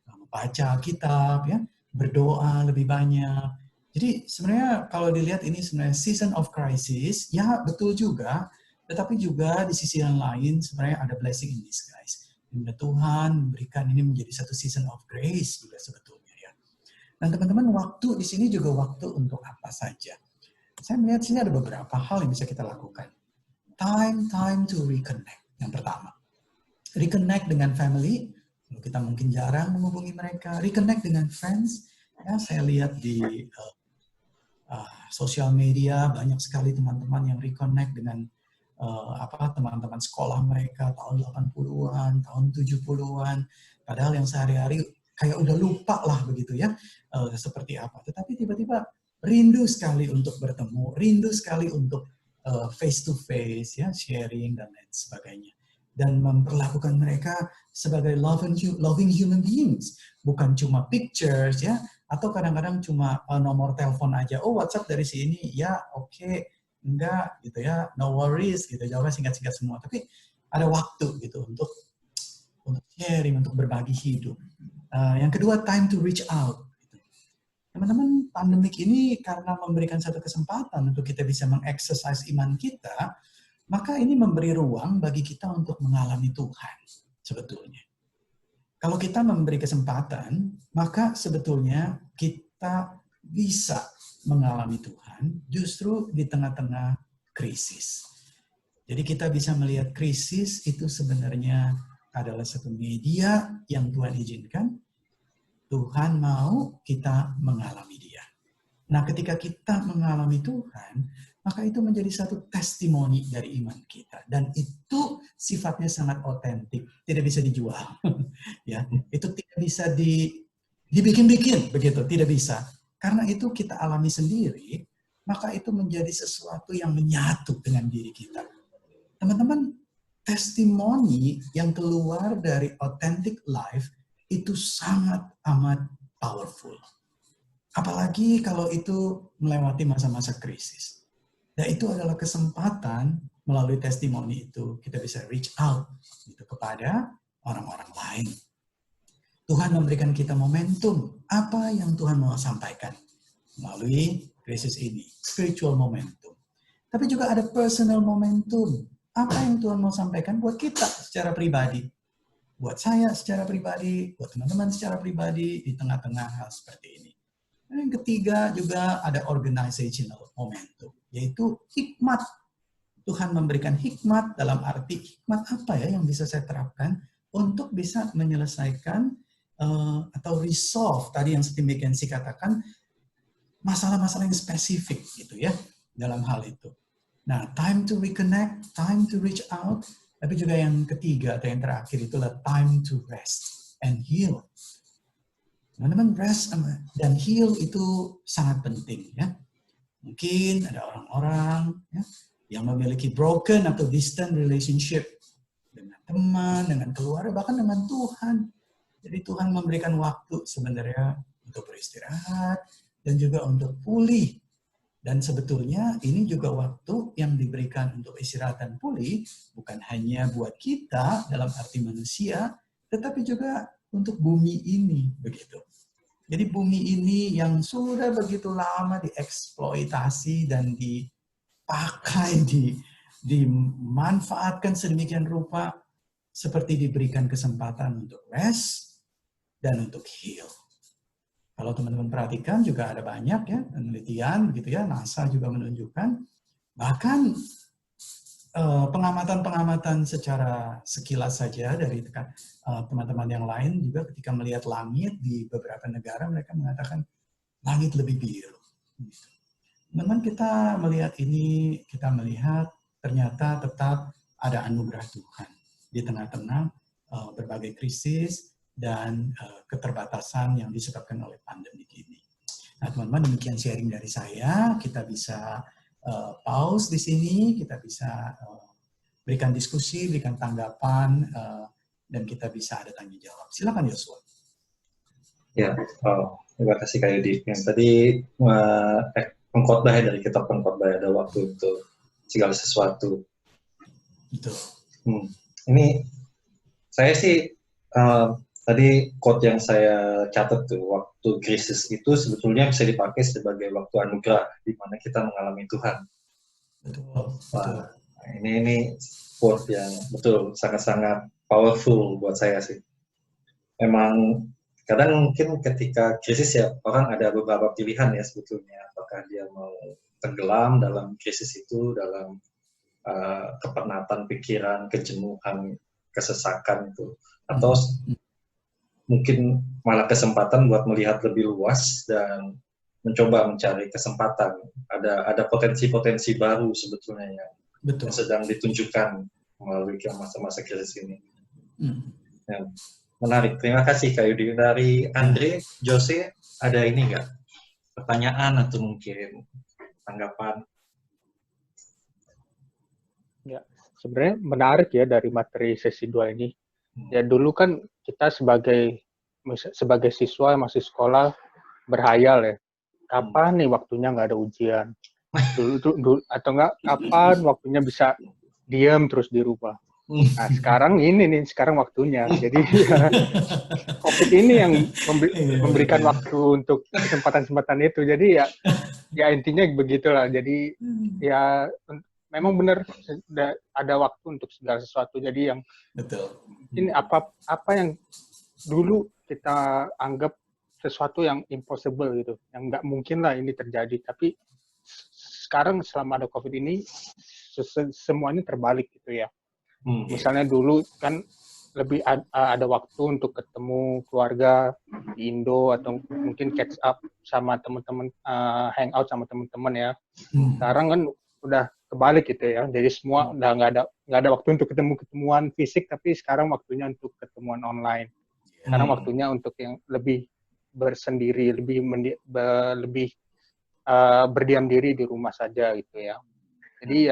Membaca kitab, ya, berdoa lebih banyak. Jadi sebenarnya kalau dilihat ini sebenarnya season of crisis, ya betul juga, tetapi juga di sisi yang lain sebenarnya ada blessing in disguise. Dimana Tuhan memberikan ini menjadi satu season of grace juga sebetulnya ya. Dan teman-teman, waktu di sini juga waktu untuk apa saja. Saya melihat sini ada beberapa hal yang bisa kita lakukan. Time to reconnect. Yang pertama, reconnect dengan family. Kita mungkin jarang menghubungi mereka. Reconnect dengan friends. Ya, saya lihat di sosial media banyak sekali teman-teman yang reconnect dengan teman-teman sekolah mereka tahun 80-an, tahun 70-an. Padahal yang sehari-hari kayak udah lupa lah begitu ya, seperti apa. Tetapi tiba-tiba rindu sekali untuk bertemu, rindu sekali untuk face to face, ya, sharing dan lain sebagainya. Dan memperlakukan mereka sebagai loving human beings, bukan cuma pictures ya, atau kadang-kadang cuma nomor telepon aja. Oh, WhatsApp dari sini, ya oke, enggak gitu ya, no worries gitu, jawabnya singkat-singkat semua. Tapi ada waktu gitu untuk sharing, untuk berbagi hidup. Yang kedua, time to reach out. Teman-teman, pandemik ini karena memberikan satu kesempatan untuk kita bisa mengeksersis iman kita, maka ini memberi ruang bagi kita untuk mengalami Tuhan sebetulnya. Kalau kita memberi kesempatan, maka sebetulnya kita bisa mengalami Tuhan justru di tengah-tengah krisis. Jadi kita bisa melihat krisis itu sebenarnya adalah satu media yang Tuhan izinkan. Tuhan mau kita mengalami dia. Nah, ketika kita mengalami Tuhan, maka itu menjadi satu testimoni dari iman kita. Dan itu sifatnya sangat otentik, tidak bisa dijual. Ya, itu tidak bisa dibikin-bikin, begitu, tidak bisa. Karena itu kita alami sendiri, maka itu menjadi sesuatu yang menyatu dengan diri kita. Teman-teman, testimoni yang keluar dari authentic life itu sangat amat powerful. Apalagi kalau itu melewati masa-masa krisis. Dan itu adalah kesempatan melalui testimoni itu kita bisa reach out gitu, kepada orang-orang lain. Tuhan memberikan kita momentum. Apa yang Tuhan mau sampaikan melalui krisis ini? Spiritual momentum. Tapi juga ada personal momentum. Apa yang Tuhan mau sampaikan buat kita secara pribadi. Buat saya secara pribadi, buat teman-teman secara pribadi di tengah-tengah hal seperti ini. Dan yang ketiga juga ada organizational momentum, yaitu hikmat. Tuhan memberikan hikmat dalam arti hikmat apa ya yang bisa saya terapkan untuk bisa menyelesaikan atau resolve tadi yang seperti McKenzie katakan masalah-masalah yang spesifik gitu ya dalam hal itu. Nah, time to reconnect, time to reach out. Tapi juga yang ketiga atau yang terakhir itulah time to rest and heal. Teman-teman, rest dan heal itu sangat penting ya. Mungkin ada orang-orang ya, yang memiliki broken atau distant relationship dengan teman, dengan keluarga, bahkan dengan Tuhan. Jadi Tuhan memberikan waktu sebenarnya untuk beristirahat dan juga untuk pulih. Dan sebetulnya ini juga waktu yang diberikan untuk istirahat dan pulih bukan hanya buat kita dalam arti manusia, tetapi juga untuk bumi ini begitu. Jadi bumi ini yang sudah begitu lama dieksploitasi dan dipakai, dimanfaatkan sedemikian rupa, seperti diberikan kesempatan untuk rest dan untuk heal. Kalau teman-teman perhatikan juga ada banyak ya penelitian begitu ya, NASA juga menunjukkan bahkan pengamatan-pengamatan secara sekilas saja dari teman-teman yang lain juga ketika melihat langit di beberapa negara mereka mengatakan langit lebih biru. Teman-teman kita melihat ini, kita melihat ternyata tetap ada anugerah Tuhan di tengah-tengah berbagai krisis dan keterbatasan yang disebabkan oleh pandemi ini. Nah, teman-teman, demikian sharing dari saya. Kita bisa pause di sini, kita bisa berikan diskusi, berikan tanggapan, dan kita bisa ada tanya jawab. Silakan Yosua.
Ya, terima kasih Kak Yudi. Yang tadi pengkhotbah dari kitab pengkhotbah ada waktu untuk segala sesuatu.
Betul.
Ini saya sih tadi quote yang saya catat tuh, waktu krisis itu sebetulnya bisa dipakai sebagai waktu anugerah di mana kita mengalami Tuhan.
Betul.
Wah, ini quote yang betul sangat-sangat powerful buat saya sih. Memang kadang mungkin ketika krisis ya orang ada beberapa pilihan ya sebetulnya, apakah dia mau tenggelam dalam krisis itu, dalam kepenatan pikiran, kejenuhan, kesesakan itu, atau mungkin malah kesempatan buat melihat lebih luas dan mencoba mencari kesempatan. Ada potensi-potensi baru sebetulnya yang sedang ditunjukkan melalui masa-masa krisis ini. Ya, menarik. Terima kasih Kak Yudi. Dari Andre, Jose, ada ini nggak? Pertanyaan atau mungkin tanggapan?
Ya, sebenarnya menarik ya dari materi sesi 2 ini. Ya dulu kan kita sebagai siswa masih sekolah berhayal ya, kapan nih waktunya nggak ada ujian, dulu atau nggak kapan waktunya bisa diam terus di rumah. Nah sekarang sekarang waktunya. Jadi COVID ini yang memberikan waktu untuk kesempatan-kesempatan itu. Jadi ya intinya begitulah. Jadi ya memang benar ada waktu untuk segala sesuatu. Jadi yang ini apa yang dulu kita anggap sesuatu yang impossible gitu, yang nggak mungkin lah ini terjadi. Tapi sekarang selama ada COVID ini semuanya terbalik gitu ya. Misalnya dulu kan lebih ada waktu untuk ketemu keluarga di Indo atau mungkin catch up sama teman-teman, hangout sama teman-teman ya. Sekarang kan udah kebalik gitu ya. Jadi semua udah nggak ada waktu untuk ketemuan fisik, tapi sekarang waktunya untuk ketemuan online. Sekarang waktunya untuk yang lebih bersendiri, lebih berdiam diri di rumah saja gitu ya. Jadi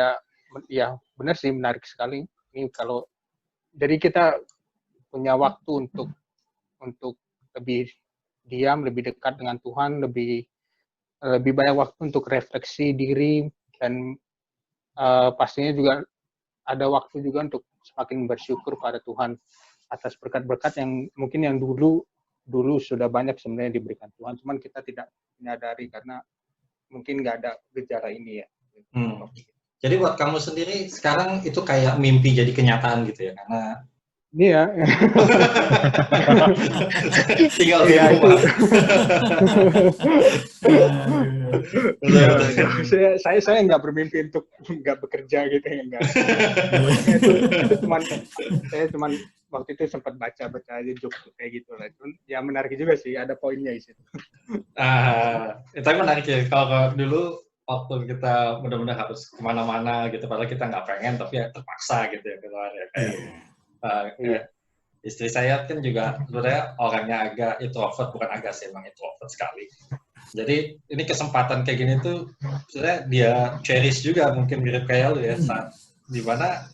ya benar sih, menarik sekali ini kalau jadi kita punya waktu untuk lebih diam, lebih dekat dengan Tuhan, lebih banyak waktu untuk refleksi diri, dan pastinya juga ada waktu juga untuk semakin bersyukur pada Tuhan atas berkat-berkat yang mungkin yang dulu sudah banyak sebenarnya diberikan Tuhan, cuman kita tidak menyadari karena mungkin nggak ada gejala ini ya.
Jadi buat kamu sendiri sekarang itu kayak mimpi jadi kenyataan gitu ya, karena
iya.
Tinggal di rumah.
Saya nggak bermimpi untuk nggak bekerja gitu ya, enggak. Saya cuman waktu itu sempat baca aja joke kayak gitu lah. Ya menarik juga sih, ada poinnya di situ.
Tapi menarik ya, kalau dulu waktu kita benar-benar harus kemana-mana gitu, padahal kita nggak pengen tapi ya terpaksa gitu ya keluar ya. Istri saya kan juga sebenarnya orangnya agak introvert, bukan agak sih, emang introvert sekali. Jadi ini kesempatan kayak gini tuh sebenarnya dia cherish juga, mungkin mirip kayak lu ya, saat dimana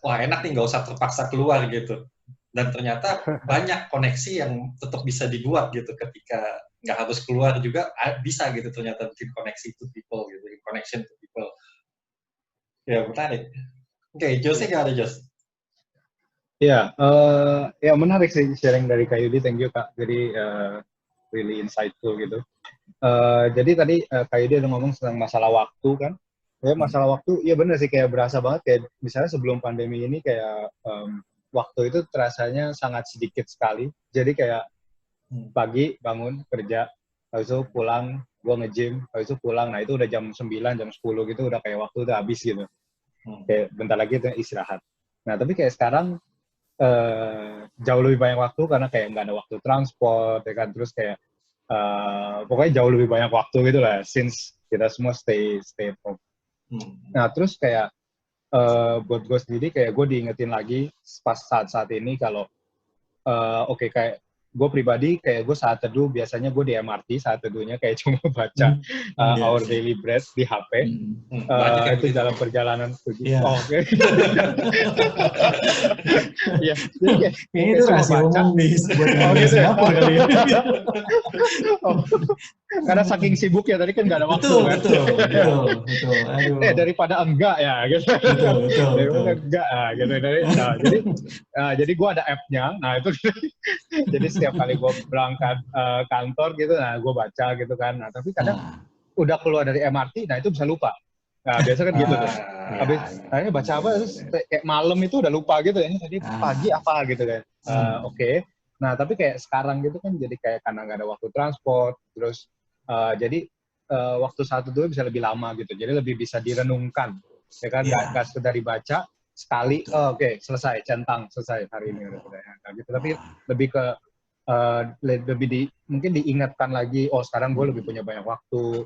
wah enak nih nggak usah terpaksa keluar gitu. Dan ternyata banyak koneksi yang tetap bisa dibuat gitu ketika nggak harus keluar juga bisa gitu ternyata bikin koneksi to people gitu, connection to people. Ya menarik. Oke, Jose nggak ada Jos?
Ya, ya menarik sih sharing dari Kak Yudi, thank you Kak. Jadi really insightful gitu. Jadi tadi Kak Yudi ada ngomong tentang masalah waktu kan. Ya masalah waktu, ya benar sih, kayak berasa banget kayak misalnya sebelum pandemi ini kayak waktu itu terasanya sangat sedikit sekali. Jadi kayak pagi bangun kerja, habis itu pulang gue nge-gym, habis itu pulang, nah itu udah jam 9, jam 10 gitu udah kayak waktu udah habis gitu. Kayak bentar lagi itu istirahat. Nah tapi kayak sekarang jauh lebih banyak waktu karena kayak nggak ada waktu transport ya kan, terus kayak pokoknya jauh lebih banyak waktu gitu lah since kita semua stay at home. Nah terus kayak buat gue sendiri kayak gue diingetin lagi pas saat ini kalau oke, kayak gue pribadi kayak gue saat teduh biasanya gue di MRT saat teduhnya kayak cuma baca Our Daily Bread di HP. Itu dalam perjalanan pergi. Oke. Iya.
Kayaknya itu rahasia umum nih buat di Singapura kali ini.
Karena saking sibuk ya tadi kan nggak ada waktu.
Betul. Aduh.
Daripada enggak ya gitu. Betul. Enggak gitu. Jadi gue ada app-nya. Nah itu jadi setiap kali gue berangkat kantor gitu, nah gue baca gitu kan. Nah tapi kadang udah keluar dari MRT, nah itu bisa lupa. Nah biasa kan gitu tuh. Habis akhirnya baca apa, terus kayak malam itu udah lupa gitu ya. Tadi pagi apa gitu kan. Oke. Nah tapi kayak sekarang gitu kan jadi kayak karena nggak ada waktu transport, terus jadi waktu saat itu bisa lebih lama gitu. Jadi lebih bisa direnungkan. Ya kan, nggak sekedar dibaca sekali, oke, selesai, centang, selesai hari ini udah gitu. Tapi lebih ke mungkin diingatkan lagi, oh sekarang gue lebih punya banyak waktu,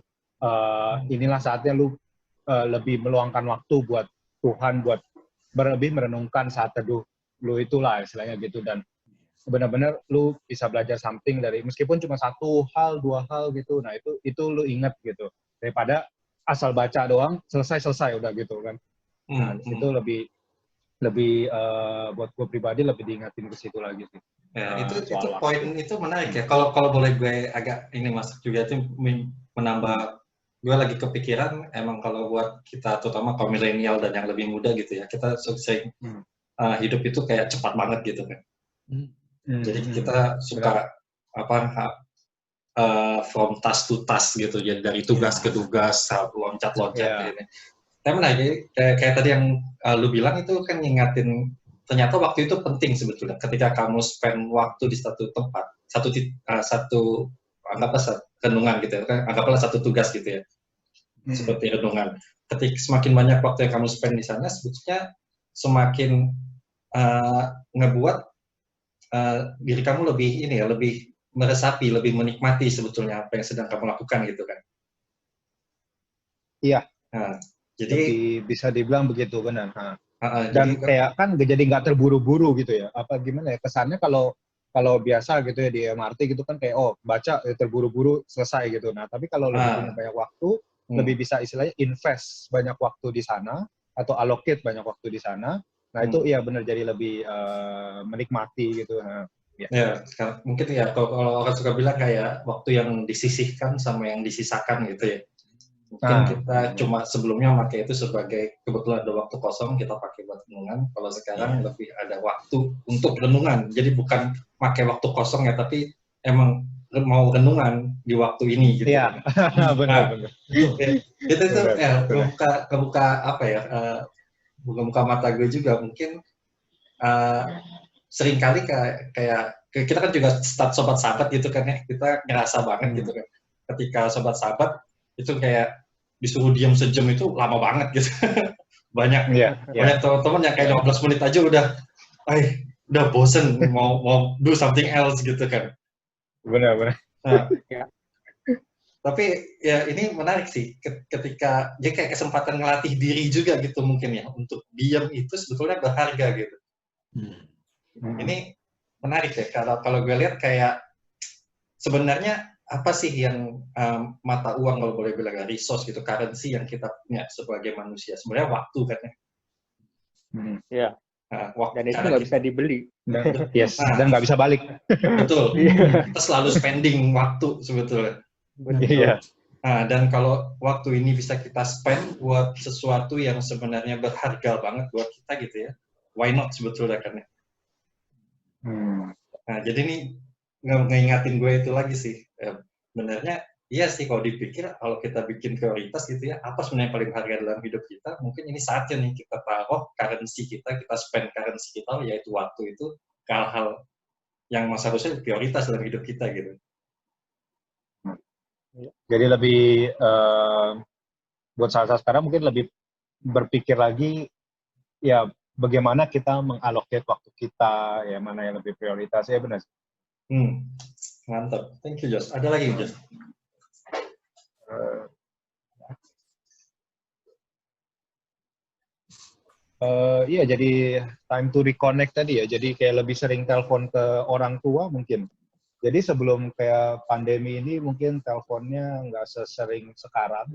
inilah saatnya lu lebih meluangkan waktu buat Tuhan, buat lebih merenungkan saat teduh lu itulah istilahnya gitu, dan benar-benar lu bisa belajar something dari meskipun cuma satu hal, dua hal gitu. Nah itu lu ingat gitu, daripada asal baca doang selesai udah gitu kan. Nah itu lebih buat gue pribadi lebih diingatin ke situ lagi sih.
Ya, itu poin itu menarik ya. Kalau boleh gue agak ini masuk juga itu menambah, gue lagi kepikiran emang kalau buat kita terutama kaum milenial dan yang lebih muda gitu ya, kita sering hidup itu kayak cepat banget gitu kan. Jadi kita suka from task to task gitu, jadi dari tugas ke tugas, loncat-loncat gitu. Tapi menarik, kayak tadi yang lu bilang itu kan ngingatin, ternyata waktu itu penting sebetulnya. Ketika kamu spend waktu di satu tempat, anggaplah renungan gitu ya, anggaplah satu tugas gitu ya. seperti renungan. Ketika semakin banyak waktu yang kamu spend di sana, sebetulnya semakin ngebuat diri kamu lebih lebih meresapi, lebih menikmati sebetulnya apa yang sedang kamu lakukan gitu kan.
Iya.
Nah, jadi
lebih bisa dibilang begitu, benar.
jadi
Dan kayak kan jadi nggak terburu-buru gitu ya. Apa gimana ya, kesannya kalau biasa gitu ya di MRT gitu kan kayak baca terburu-buru selesai gitu. Nah, tapi kalau lebih punya banyak waktu, lebih bisa istilahnya invest banyak waktu di sana atau allocate banyak waktu di sana. Nah, itu iya benar jadi lebih menikmati gitu.
Ya, mungkin ya kalau orang suka bilang kayak waktu yang disisihkan sama yang disisakan gitu ya. Mungkin kita cuma sebelumnya pakai itu sebagai kebetulan ada waktu kosong kita pakai buat renungan. Kalau sekarang lebih ada waktu untuk renungan. Jadi bukan pakai waktu kosong ya, tapi emang mau renungan di waktu ini gitu.
Iya, benar.
Itu ya kebuka apa ya? Buka mata gue juga mungkin seringkali kayak kita kan juga start sobat sahabat gitu kan ya, kita ngerasa banget gitu kan ketika sobat sahabat itu kayak disuruh diam sejam itu lama banget gitu. banyak teman-teman yang kayak 15 menit aja udah bosen mau do something else gitu kan.
Benar.
Tapi ya ini menarik sih ketika dia kayak kesempatan ngelatih diri juga gitu mungkin ya, untuk diam itu sebetulnya berharga gitu. Ini menarik ya, kalau gue lihat kayak sebenarnya apa sih yang mata uang kalau boleh bilang resource gitu, currency yang kita punya sebagai manusia, sebenarnya waktu kan ya.
Iya. Dan itu nggak bisa dibeli.
Dan nggak bisa balik.
Betul. Kita selalu spending waktu sebetulnya.
Iya.
Nah, dan kalau waktu ini bisa kita spend buat sesuatu yang sebenarnya berharga banget buat kita gitu ya, why not sebetulnya kan ya. Nah, jadi ini ngingatin gue itu lagi sih. Benernya iya sih kalau dipikir, kalau kita bikin prioritas gitu ya, apa sebenarnya paling berharga dalam hidup kita, mungkin ini saatnya nih kita taruh currency kita spend currency kita, yaitu waktu itu ke hal-hal yang seharusnya prioritas dalam hidup kita gitu.
Jadi lebih buat saat-saat sekarang mungkin lebih berpikir lagi ya bagaimana kita mengalokate waktu kita, ya mana yang lebih prioritas, ya benar.
Mantap, thank you Jos. Ada lagi Jos?
Iya, jadi time to reconnect tadi ya, jadi kayak lebih sering telepon ke orang tua mungkin. Jadi sebelum kayak pandemi ini mungkin teleponnya nggak sesering sekarang.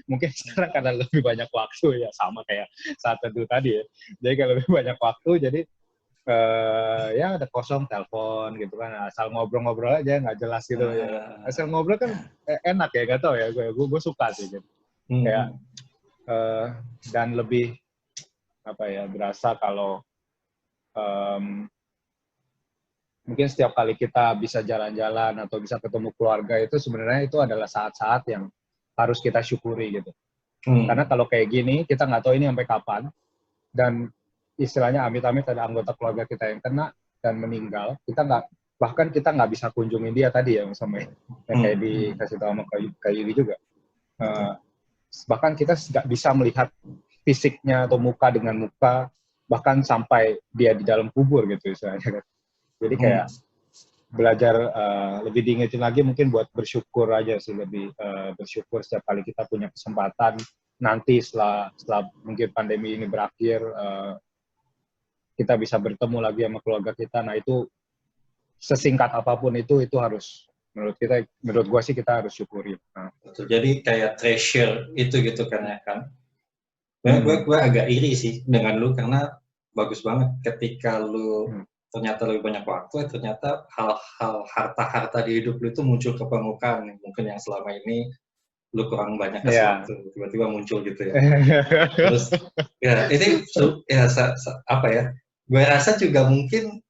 Mungkin sekarang karena lebih banyak waktu ya, sama kayak saat itu tadi ya. Jadi kalau lebih banyak waktu, jadi ya ada kosong telepon gitu kan, asal ngobrol-ngobrol aja nggak jelas gitu ya. Asal ngobrol kan enak ya, nggak tahu ya, gue suka sih gitu. Kayak dan lebih apa ya, berasa kalau mungkin setiap kali kita bisa jalan-jalan atau bisa ketemu keluarga itu sebenarnya itu adalah saat-saat yang harus kita syukuri gitu. Karena kalau kayak gini kita nggak tahu ini sampai kapan, dan istilahnya amit-amit ada anggota keluarga kita yang kena dan meninggal, bahkan kita nggak bisa kunjungin dia tadi ya, sama yang kayak dikasih tahu sama Kak Yudi juga. Bahkan kita nggak bisa melihat fisiknya atau muka dengan muka, bahkan sampai dia di dalam kubur gitu istilahnya. Jadi kayak belajar lebih diingetin lagi mungkin buat bersyukur aja sih, lebih bersyukur setiap kali kita punya kesempatan nanti setelah mungkin pandemi ini berakhir, kita bisa bertemu lagi sama keluarga kita. Nah itu sesingkat apapun itu harus, menurut gua sih kita harus syukuri.
Betul. Jadi kayak treasure itu gitu kan ya kan. Gue agak iri sih dengan lu karena bagus banget ketika lu ternyata lebih banyak waktu, ternyata hal-hal harta-harta di hidup lu itu muncul ke permukaan, mungkin yang selama ini lu kurang banyak kasih waktu, tiba-tiba muncul gitu ya. Terus ya ini ya apa ya, gue rasa juga mungkin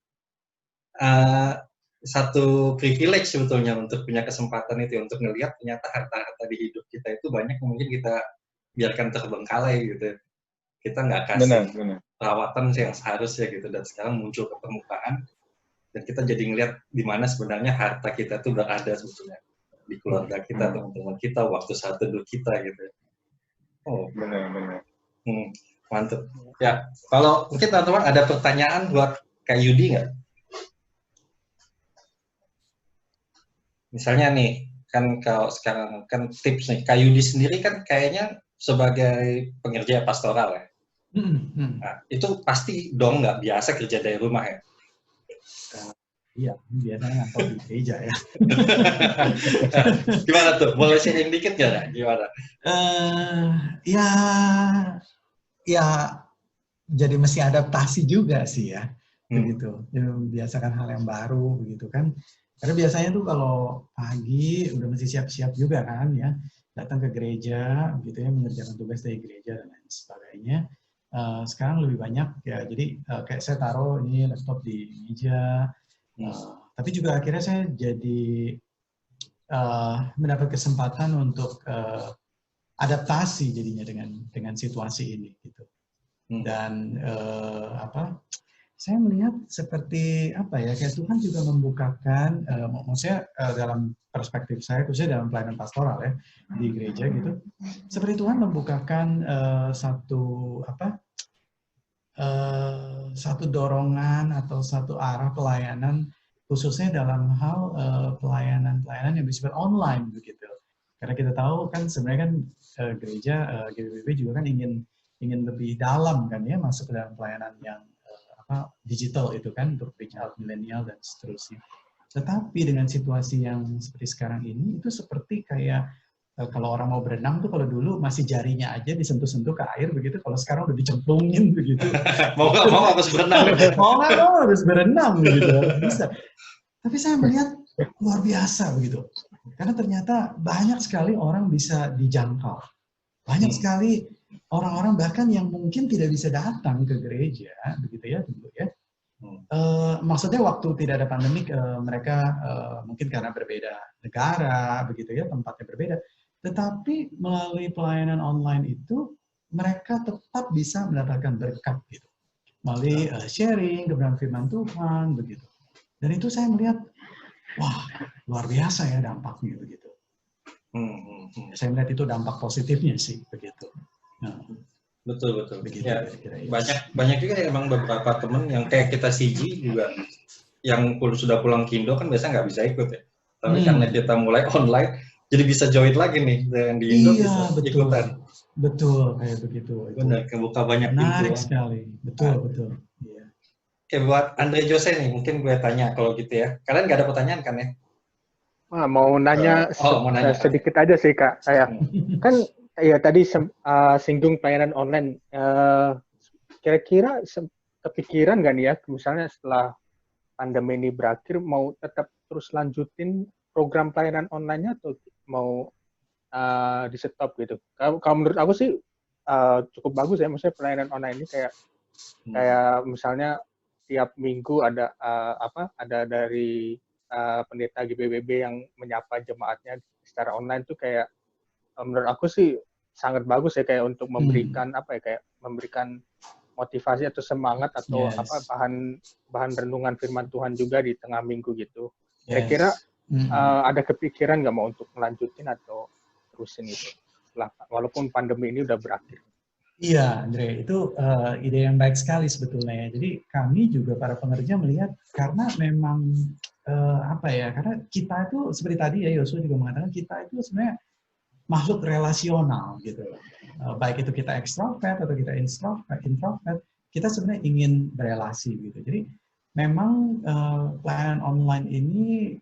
satu privilege sebetulnya untuk punya kesempatan itu, untuk ngelihat ternyata harta-harta di hidup kita itu banyak yang mungkin kita biarkan terbengkalai gitu. Kita nggak kasih perawatan yang seharusnya gitu, dan sekarang muncul ke permukaan dan kita jadi ngelihat di mana sebenarnya harta kita tuh berada sebetulnya, di keluarga kita, teman-teman kita, waktu saat teduh kita gitu. Oh,
Benar-benar.
mantep. Ya, kalau mungkin teman-teman ada pertanyaan buat Kak Yudi nggak? Misalnya nih, kan kalau sekarang kan tips nih, Kak Yudi sendiri kan kayaknya sebagai pengerja pastoral ya. Nah, itu pasti dong nggak biasa kerja dari rumah ya?
Iya, biasanya ngantor di gereja ya.
Gimana tuh? Boleh sharing dikit nggak? Gimana?
Ya, ya jadi mesti adaptasi juga sih ya, begitu. Biasakan hal yang baru, begitu kan. Karena biasanya tuh kalau pagi udah mesti siap-siap juga kan ya, datang ke gereja, gitu ya, mengerjakan tugas dari gereja dan lain sebagainya. Sekarang lebih banyak ya, jadi kayak saya taruh ini laptop di meja. Tapi juga akhirnya saya jadi mendapat kesempatan untuk adaptasi jadinya dengan situasi ini gitu. Dan saya melihat seperti apa ya, kayak Tuhan juga membukakan, maksudnya dalam perspektif saya, khususnya dalam pelayanan pastoral ya di gereja gitu, seperti Tuhan membukakan satu dorongan atau satu arah pelayanan, khususnya dalam hal pelayanan yang bersifat online begitu. Karena kita tahu kan sebenarnya kan gereja GBBP juga kan ingin lebih dalam kan ya, masuk ke dalam pelayanan yang digital itu kan, untuk reach out milenial dan seterusnya. Tetapi dengan situasi yang seperti sekarang ini, itu seperti kayak kalau orang mau berenang tuh, kalau dulu masih jarinya aja disentuh-sentuh ke air begitu, kalau sekarang udah dicemplungin begitu.
Mau nggak mau harus berenang.
Mau nggak mau harus berenang begitu, harus bisa. Tapi saya melihat luar biasa begitu. Karena ternyata banyak sekali orang bisa dijangkau. Banyak sekali orang-orang bahkan yang mungkin tidak bisa datang ke gereja, begitu ya dulu ya. Maksudnya waktu tidak ada pandemik, mereka mungkin karena berbeda negara, begitu ya, tempatnya berbeda. Tetapi melalui pelayanan online itu, mereka tetap bisa mendapatkan berkat gitu. Melalui sharing kebenaran firman Tuhan begitu. Dan itu saya melihat, wah luar biasa ya dampaknya begitu. Saya melihat itu dampak positifnya sih begitu. Nah,
betul.
begitu,
Ya,
kira-kira,
banyak juga emang beberapa temen yang kayak kita CG juga, yang sudah pulang ke Indo kan biasa nggak bisa ikut ya. Tapi karena kita mulai online, jadi bisa join lagi nih, yang di Indo bisa ikutan.
Betul, kayak begitu.
Benar, kebuka banyak pintu.
Menarik sekali, betul. Iya.
Oke, buat Andre Jose nih, mungkin gue tanya kalau gitu ya. Kalian nggak ada pertanyaan kan ya?
Mau nanya sedikit aja sih Kak. Kan ya tadi singgung pelayanan online. Kira-kira kepikiran nggak nih ya, misalnya setelah pandemi ini berakhir, mau tetap terus lanjutin program pelayanan online-nya atau mau di stop gitu? Kalau menurut aku sih cukup bagus ya, maksudnya pelayanan online ini kayak misalnya tiap minggu ada ada dari pendeta GBBB yang menyapa jemaatnya secara online tuh kayak menurut aku sih sangat bagus ya, kayak untuk memberikan kayak memberikan motivasi atau semangat atau bahan renungan firman Tuhan juga di tengah minggu gitu. Kira-kira ada kepikiran nggak mau untuk melanjutin atau terusin itu setelah walaupun pandemi ini udah berakhir?
Iya, Andre, itu ide yang baik sekali sebetulnya ya. Jadi kami juga para pengerja melihat, karena memang karena kita itu seperti tadi ya, Yosua juga mengatakan, kita itu sebenarnya makhluk relasional gitu. Baik itu kita ekstrovert atau kita introvert, kita sebenarnya ingin berelasi gitu. Jadi memang pelayanan online ini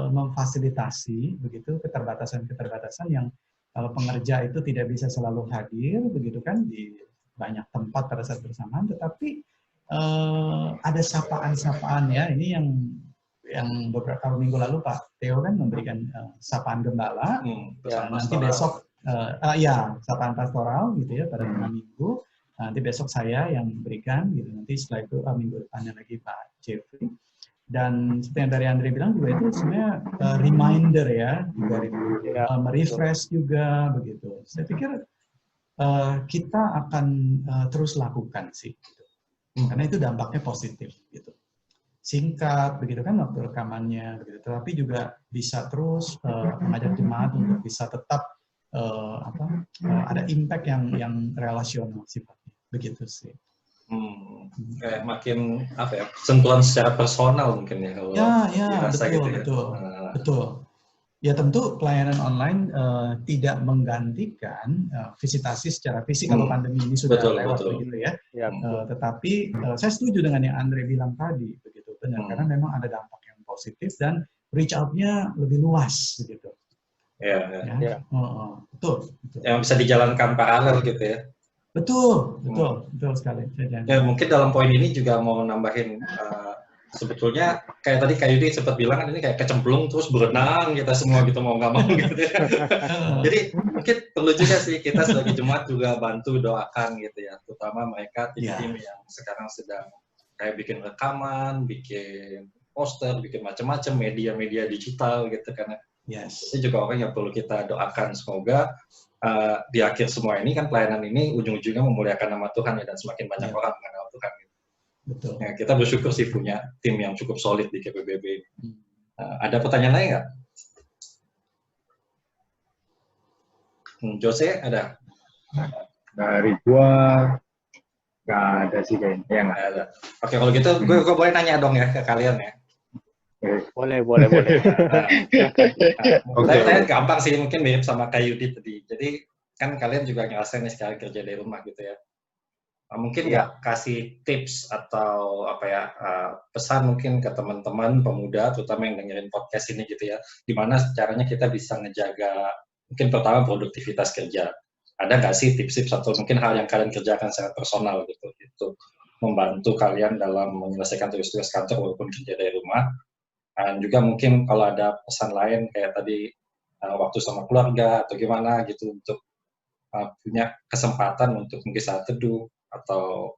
memfasilitasi begitu keterbatasan-keterbatasan yang kalau pengerja itu tidak bisa selalu hadir begitu kan di banyak tempat pada saat bersamaan, tetapi ada sapaan-sapaan ya. Ini yang beberapa minggu lalu Pak Theo kan memberikan sapaan gembala. Nanti besok sapaan pastoral gitu ya pada tengah minggu. Nanti besok saya yang berikan gitu. Nanti setelah itu minggu depannya lagi Pak Jeffrey. Dan seperti yang dari Andre bilang juga, itu sebenarnya reminder ya, merefresh juga begitu. Saya pikir kita akan terus lakukan sih, gitu. Karena itu dampaknya positif gitu. Singkat begitu kan waktu rekamannya, begitu. Tetapi juga bisa terus mengajak jemaat untuk bisa tetap ada impact yang relasional sifatnya. Begitu sih.
Kayak makin apa ya, sentuhan secara personal mungkin ya kalau dirasa
betul,
gitu ya.
Betul. Ya tentu pelayanan online tidak menggantikan visitasi secara fisik kalau pandemi ini sudah lewat begitu ya. Tetapi saya setuju dengan yang Andre bilang tadi, begitu benar, karena memang ada dampak yang positif dan reach out-nya lebih luas begitu. Betul.
Yang bisa dijalankan paralel gitu ya.
Betul sekali.
Ya mungkin dalam poin ini juga mau nambahin sebetulnya kayak tadi Kak Yudi sempat bilang kan ini kayak kecemplung terus berenang kita semua gitu mau nggak mau gitu ya. Jadi mungkin perlu juga sih kita sebagai jemaat juga bantu doakan gitu ya, terutama mereka tim-tim yang sekarang sedang kayak bikin rekaman, bikin poster, bikin macam-macam media-media digital gitu, karena itu juga orang yang perlu kita doakan semoga di akhir semua ini kan pelayanan ini ujung-ujungnya memuliakan nama Tuhan ya, dan semakin banyak orang mengenal Tuhan gitu.
Betul.
Ya, kita bersyukur sih punya tim yang cukup solid di KPBB. Ada pertanyaan lain nggak? Jose ada?
Dari gua nggak ada sih kayaknya. Ya, nggak ada.
Oke, kalau gitu gue boleh nanya dong ya ke kalian ya.
Boleh.
Saya gampang sih, mungkin mirip sama Kak Yudi tadi. Jadi kan kalian juga ngerasain nih sekarang kerja dari rumah gitu ya. Mungkin nggak kasih tips atau apa ya pesan mungkin ke teman-teman pemuda, terutama yang dengerin podcast ini gitu ya. Gimana caranya kita bisa ngejaga mungkin pertama produktivitas kerja. Ada nggak sih tips-tips atau mungkin hal yang kalian kerjakan secara personal gitu, itu membantu kalian dalam menyelesaikan tugas-tugas kantor walaupun kerja dari rumah. Dan juga mungkin kalau ada pesan lain kayak tadi waktu sama keluarga atau gimana gitu untuk punya kesempatan untuk mungkin saat teduh atau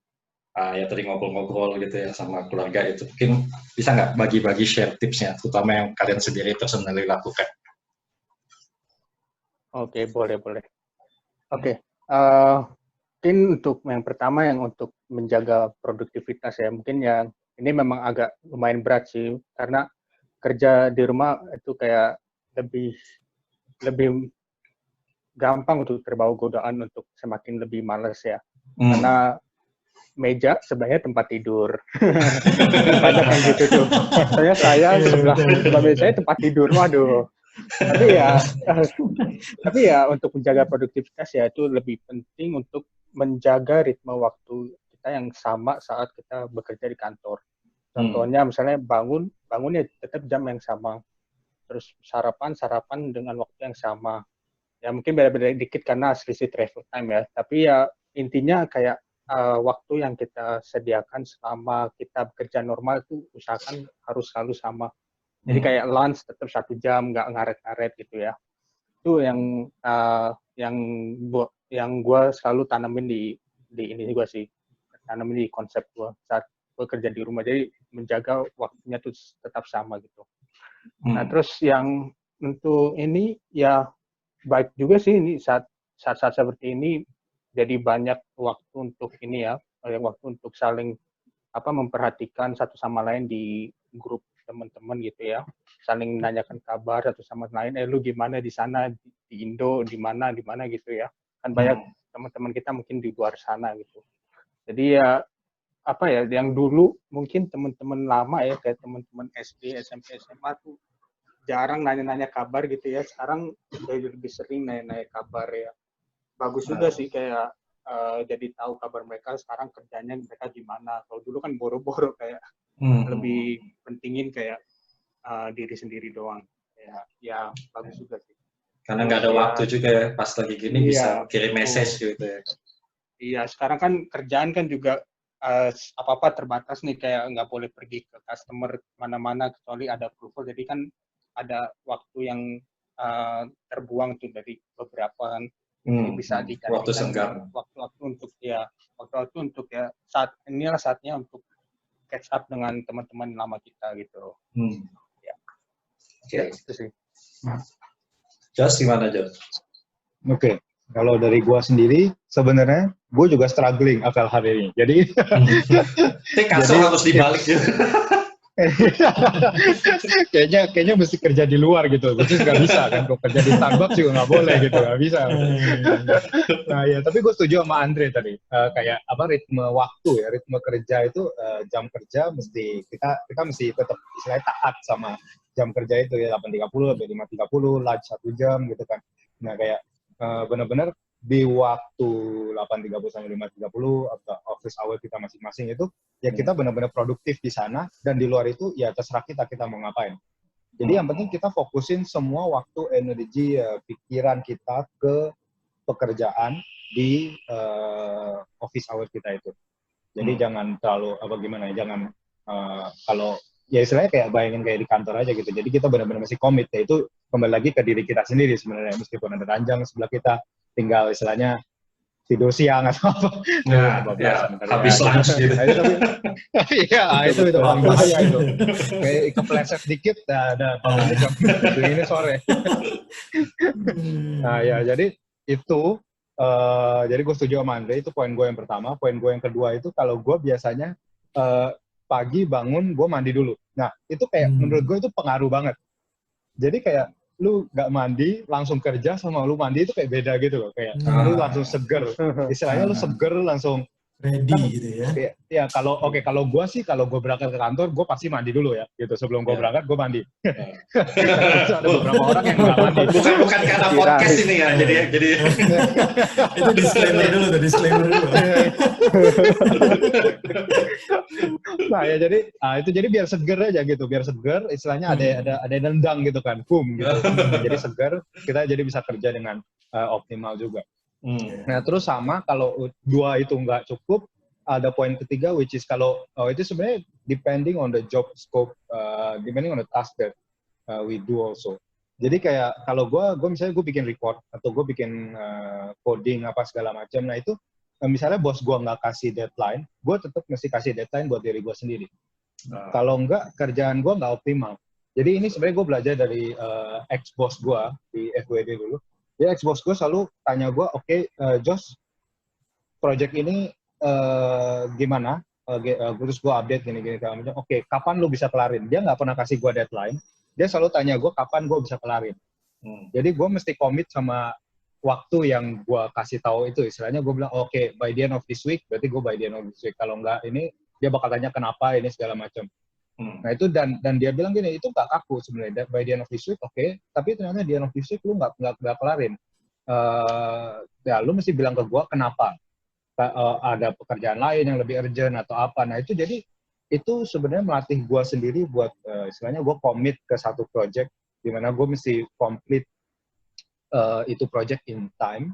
ya tadi ngobrol-ngobrol gitu ya sama keluarga, itu mungkin bisa nggak bagi-bagi share tipsnya terutama yang kalian sendiri personally lakukan.
Oke, boleh. Oke, mungkin untuk yang pertama yang untuk menjaga produktivitas ya, mungkin yang ini memang agak lumayan berat sih karena kerja di rumah itu kayak lebih gampang untuk terbawa godaan untuk semakin lebih malas ya. Karena meja sebelahnya tempat tidur. Banyak yang gitu tuh. Saya sebelah meja saya tempat tidur, waduh. Tapi ya untuk menjaga produktivitas ya itu lebih penting untuk menjaga ritme waktu kita yang sama saat kita bekerja di kantor. Contohnya misalnya bangunnya tetap jam yang sama, terus sarapan dengan waktu yang sama. Ya mungkin beda-beda dikit karena selisih travel time ya, tapi ya intinya kayak waktu yang kita sediakan selama kita bekerja normal itu usahakan harus selalu sama. Jadi kayak lunch tetap 1 jam, nggak ngaret-ngaret gitu ya. Itu yang gue selalu tanamin di ini juga sih, tanamin di konsep gue saat gue kerja di rumah. Jadi menjaga waktunya tuh tetap sama gitu. Nah terus yang untuk ini ya baik juga sih ini saat seperti ini jadi banyak waktu untuk ini ya, banyak waktu untuk saling memperhatikan satu sama lain di grup teman-teman gitu ya, saling menanyakan kabar satu sama lain, lu gimana di sana di Indo, di mana gitu ya, kan banyak teman-teman kita mungkin di luar sana gitu. Jadi ya yang dulu mungkin teman-teman lama ya kayak teman-teman SD, SMP, SMA tuh jarang nanya-nanya kabar gitu ya, sekarang lebih sering nanya-nanya kabar ya. Bagus juga sih kayak jadi tahu kabar mereka sekarang kerjanya mereka gimana. Kalau dulu kan boro-boro kayak lebih pentingin kayak diri sendiri doang. Ya bagus juga sih.
Karena nggak ada waktu juga ya pas lagi gini bisa kirim message gitu ya.
Iya, sekarang kan kerjaan kan juga apa-apa terbatas nih, kayak nggak boleh pergi ke customer mana-mana kecuali ada approval. Jadi kan ada waktu yang terbuang tuh dari beberapa kan. Jadi bisa digantikan waktu-waktu untuk saat inilah saatnya untuk catch up dengan teman-teman lama kita gitu. Ya.
Okay.
Itu sih.
Jos gimana Jos?
Oke. Kalau dari gua sendiri, sebenarnya gua juga struggling akal hari ini. Jadi
kasus harus dibalik juga.
kayaknya mesti kerja di luar gitu, which is nggak bisa kan, kalau kerja di Starbucks juga nggak boleh gitu, nggak bisa. Nah ya, tapi gue setuju sama Andre tadi, kayak apa ritme waktu ya, ritme kerja itu jam kerja mesti kita mesti tetap istilahnya taat sama jam kerja itu ya, 8.30 sampai 5.30, lunch 1 jam gitu kan. Nah kayak benar-benar di waktu 8.30 sampai 5.30 atau office hour kita masing-masing itu ya kita benar-benar produktif di sana, dan di luar itu ya terserah kita mau ngapain. Jadi yang penting kita fokusin semua waktu, energi, pikiran kita ke pekerjaan di office hour kita itu. Jadi jangan terlalu apa gimana ya, jangan kalau ya istilahnya kayak bayangin kayak di kantor aja gitu. Jadi kita benar-benar masih komit, ya itu kembali lagi ke diri kita sendiri sebenarnya, meskipun ada ranjang sebelah kita, tinggal istilahnya tidur siang atau apa.
Nah, habis lunch gitu.
Iya, itu paling bahaya itu. Kayak kepleset dikit, ada jam ini sore. Nah ya, jadi itu, jadi gue setuju sama Andre, itu poin gue yang pertama. Poin gue yang kedua itu, kalau gue biasanya pagi bangun, gue mandi dulu. Nah, itu kayak menurut gue itu pengaruh banget. Jadi kayak lu nggak mandi langsung kerja sama lu mandi itu kayak beda gitu loh, kayak lu langsung seger, istilahnya lu seger langsung
ready kan, gitu ya.
Ya kalau gue sih, kalau gue berangkat ke kantor gue pasti mandi dulu ya gitu, sebelum gue berangkat gue mandi. Ada beberapa orang yang nggak mandi.
Bukan karena podcast ini ya, jadi
itu disclaimer dulu.
Nah ya, jadi biar seger aja gitu, biar seger, istilahnya ada nendang gitu kan, boom gitu. Jadi seger, kita jadi bisa kerja dengan optimal juga. Nah terus sama, kalau 2 itu nggak cukup, ada poin ketiga, which is kalau itu sebenarnya depending on the job scope, depending on the task that we do also. Jadi kayak kalau gue misalnya gue bikin report atau gue bikin coding apa segala macam, nah itu misalnya bos gue nggak kasih deadline, gue tetap mesti kasih deadline buat diri gue sendiri. Kalau enggak, kerjaan gue nggak optimal. Jadi ini sebenarnya gue belajar dari ex bos gue di FWD dulu. Jadi ex-boss gue selalu tanya gue, oke, Josh, project ini gimana? Terus gue update gini-gini. Oke, kapan lu bisa kelarin? Dia nggak pernah kasih gue deadline. Dia selalu tanya gue, kapan gue bisa kelarin? Jadi gue mesti commit sama waktu yang gue kasih tahu itu. Istilahnya gue bilang, oke, by the end of this week, berarti gue by the end of this week. Kalau nggak ini, dia bakal tanya kenapa ini segala macam. Nah itu, dan dia bilang gini, itu nggak kaku sebenarnya, by the end of this week, oke, tapi ternyata the end of this week lu nggak kelarin. Ya lu mesti bilang ke gue kenapa, ada pekerjaan lain yang lebih urgent atau apa. Nah itu jadi itu sebenarnya melatih gue sendiri buat istilahnya gue commit ke satu project, di mana gue mesti complete itu project in time.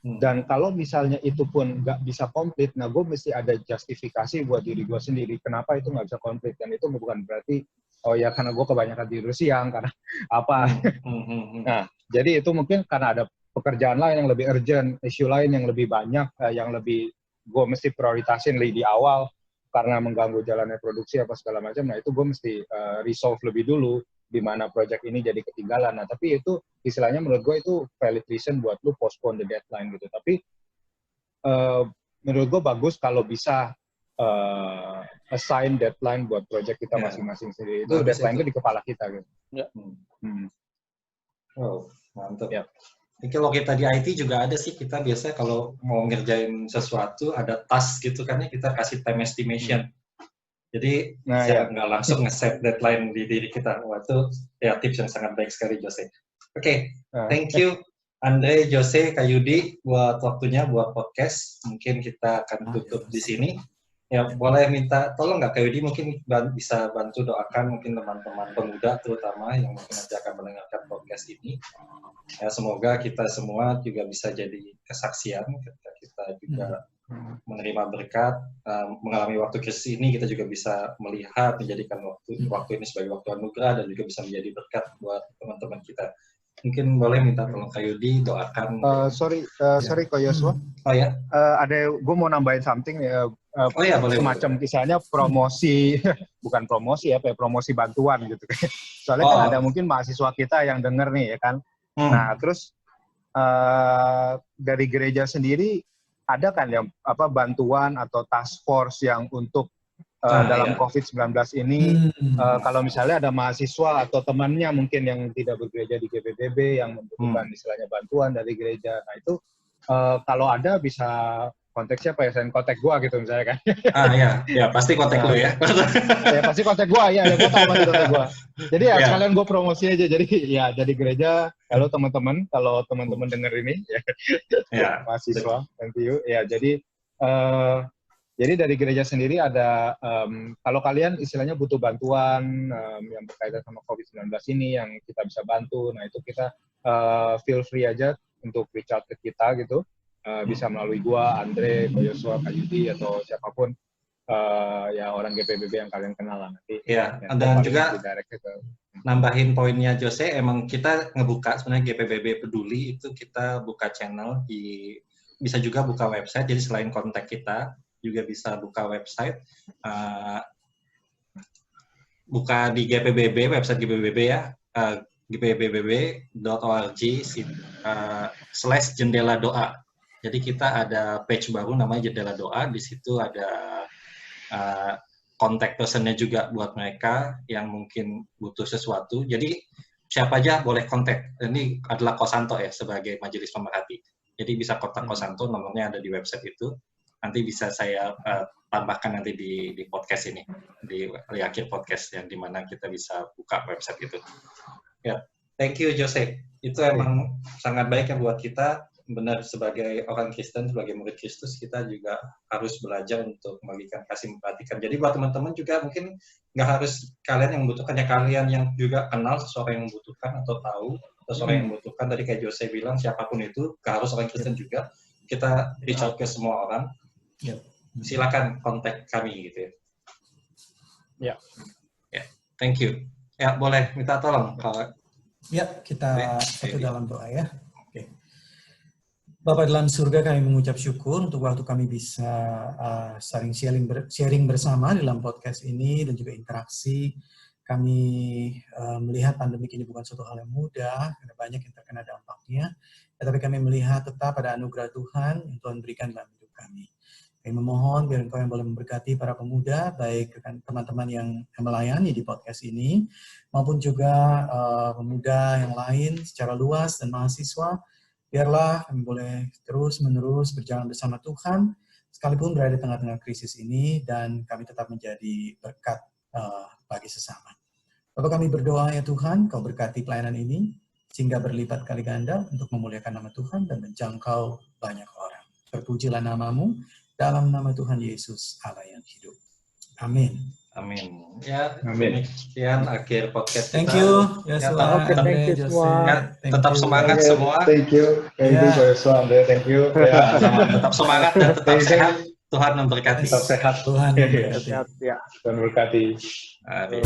Dan kalau misalnya itu pun nggak bisa komplit, nah gue mesti ada justifikasi buat diri gue sendiri kenapa itu nggak bisa komplit. Dan itu bukan berarti oh ya karena gue kebanyakan tidur siang karena apa. Nah jadi itu mungkin karena ada pekerjaan lain yang lebih urgent, isu lain yang lebih banyak, yang lebih gue mesti prioritasin di awal karena mengganggu jalannya produksi apa segala macam. Nah itu gue mesti resolve lebih dulu di mana project ini jadi ketinggalan. Nah, tapi itu istilahnya menurut gue itu valid reason buat lu postpone the deadline gitu. Tapi menurut gue bagus kalau bisa assign deadline buat project kita masing-masing sendiri. Itu deadline itu di kepala kita gitu.
Ya. Oh, mantap. Ya. Kalau kita di IT juga ada sih, kita biasanya kalau mau ngerjain sesuatu ada task gitu kan ya, kita kasih time estimation. Jadi nggak langsung nge-set deadline di diri kita. Wah, itu ya tips yang sangat baik sekali, Jose. Oke, thank you Andre, Jose, Kak Yudi buat waktunya buat podcast. Mungkin kita akan tutup di sini. Ya, boleh minta tolong nggak Kak Yudi mungkin bisa bantu doakan mungkin teman-teman pemuda terutama yang mungkin nanti akan mendengarkan podcast ini. Ya, semoga kita semua juga bisa jadi kesaksian ketika kita juga menerima berkat, mengalami waktu krisis ini, kita juga bisa melihat, menjadikan waktu ini sebagai waktu anugerah dan juga bisa menjadi berkat buat teman-teman kita. Mungkin boleh minta tolong Kak Yudi doakan.
Sorry Ko Yosua.
Oh ya.
Gue mau nambahin something ya.
Boleh.
Semacam kisahnya promosi, bukan promosi ya, kayak promosi bantuan gitu. Soalnya kan ada mungkin mahasiswa kita yang denger nih ya kan. Nah terus dari gereja sendiri ada kan yang bantuan atau task force yang untuk dalam COVID-19 ini. Kalau misalnya ada mahasiswa atau temannya mungkin yang tidak bergereja di GPBB yang membutuhkan istilahnya bantuan dari gereja, nah itu kalau ada bisa kontak siapa ya? Selain kontak gua gitu misalnya kan.
Ya pasti kontak lu ya.
Ya pasti kontak gua ya gua tahu pasti kontak gua. Jadi ya sekalian gua promosi aja. Jadi ya jadi gereja, kalau teman-teman dengar ini ya mahasiswa, thank you. Ya jadi dari gereja sendiri ada kalau kalian istilahnya butuh bantuan yang berkaitan sama COVID-19 ini yang kita bisa bantu, nah itu kita feel free aja untuk reach out ke kita gitu. Bisa melalui gua, Andre, Ko Yosua, Kak Yudi, atau siapapun ya orang GPBB yang kalian kenal lah nanti.
Ya, dan juga nambahin poinnya Jose, emang kita ngebuka sebenarnya GPBB Peduli itu kita buka channel bisa juga buka website. Jadi selain kontak kita juga bisa buka website, buka di GPBB, website GPBB ya, gpbb.org/jendela doa. Jadi kita ada page baru namanya Jendela Doa, di situ ada kontak personnya juga buat mereka yang mungkin butuh sesuatu. Jadi siapa aja boleh kontak. Ini adalah Kosanto ya sebagai majelis pemerhati. Jadi bisa kontak Kosanto, nomornya ada di website itu. Nanti bisa saya tambahkan nanti di podcast ini, di akhir podcast yang dimana kita bisa buka website itu. Ya, thank you Jose. Itu emang sangat baik ya buat kita. Benar, sebagai orang Kristen, sebagai murid Kristus, kita juga harus belajar untuk membagikan kasih, memperhatikan. Jadi buat teman-teman juga mungkin nggak harus kalian yang membutuhkan, ya kalian yang juga kenal seseorang yang membutuhkan atau tahu seseorang yang membutuhkan. Tadi kayak Jose bilang, siapapun itu, nggak harus orang Kristen juga, kita reach out ke semua orang. Silakan kontak kami gitu ya. Ya, thank you. Ya, boleh minta tolong kalau.
Ya, kita satu dalam doa ya. Bapa dalam surga, kami mengucap syukur untuk waktu kami bisa sharing bersama dalam podcast ini dan juga interaksi. Kami melihat pandemi ini bukan suatu hal yang mudah, karena banyak yang terkena dampaknya. Tapi kami melihat tetap ada anugerah Tuhan yang Tuhan berikan dalam hidup kami. Kami memohon biar Engkau yang boleh memberkati para pemuda, baik teman-teman yang melayani di podcast ini, maupun juga pemuda yang lain secara luas dan mahasiswa. Biarlah kami boleh terus-menerus berjalan bersama Tuhan, sekalipun berada di tengah-tengah krisis ini, dan kami tetap menjadi berkat bagi sesama. Bapak, kami berdoa ya Tuhan, Kau berkati pelayanan ini, sehingga berlipat kali ganda untuk memuliakan nama Tuhan dan menjangkau banyak orang. Terpujilah nama-Mu, dalam nama Tuhan Yesus, Allah yang hidup. Amin.
Amin. Ya, sekian akhir podcast kita.
Thank you, Yosua,
Andre, Jose.
Tetap semangat semua.
Thank you, Yosua, Andre, thank you.
Tetap semangat dan tetap sehat. Tuhan memberkati.
Tetap sehat.
Tuhan memberkati.
Tuhan memberkati.
Amin.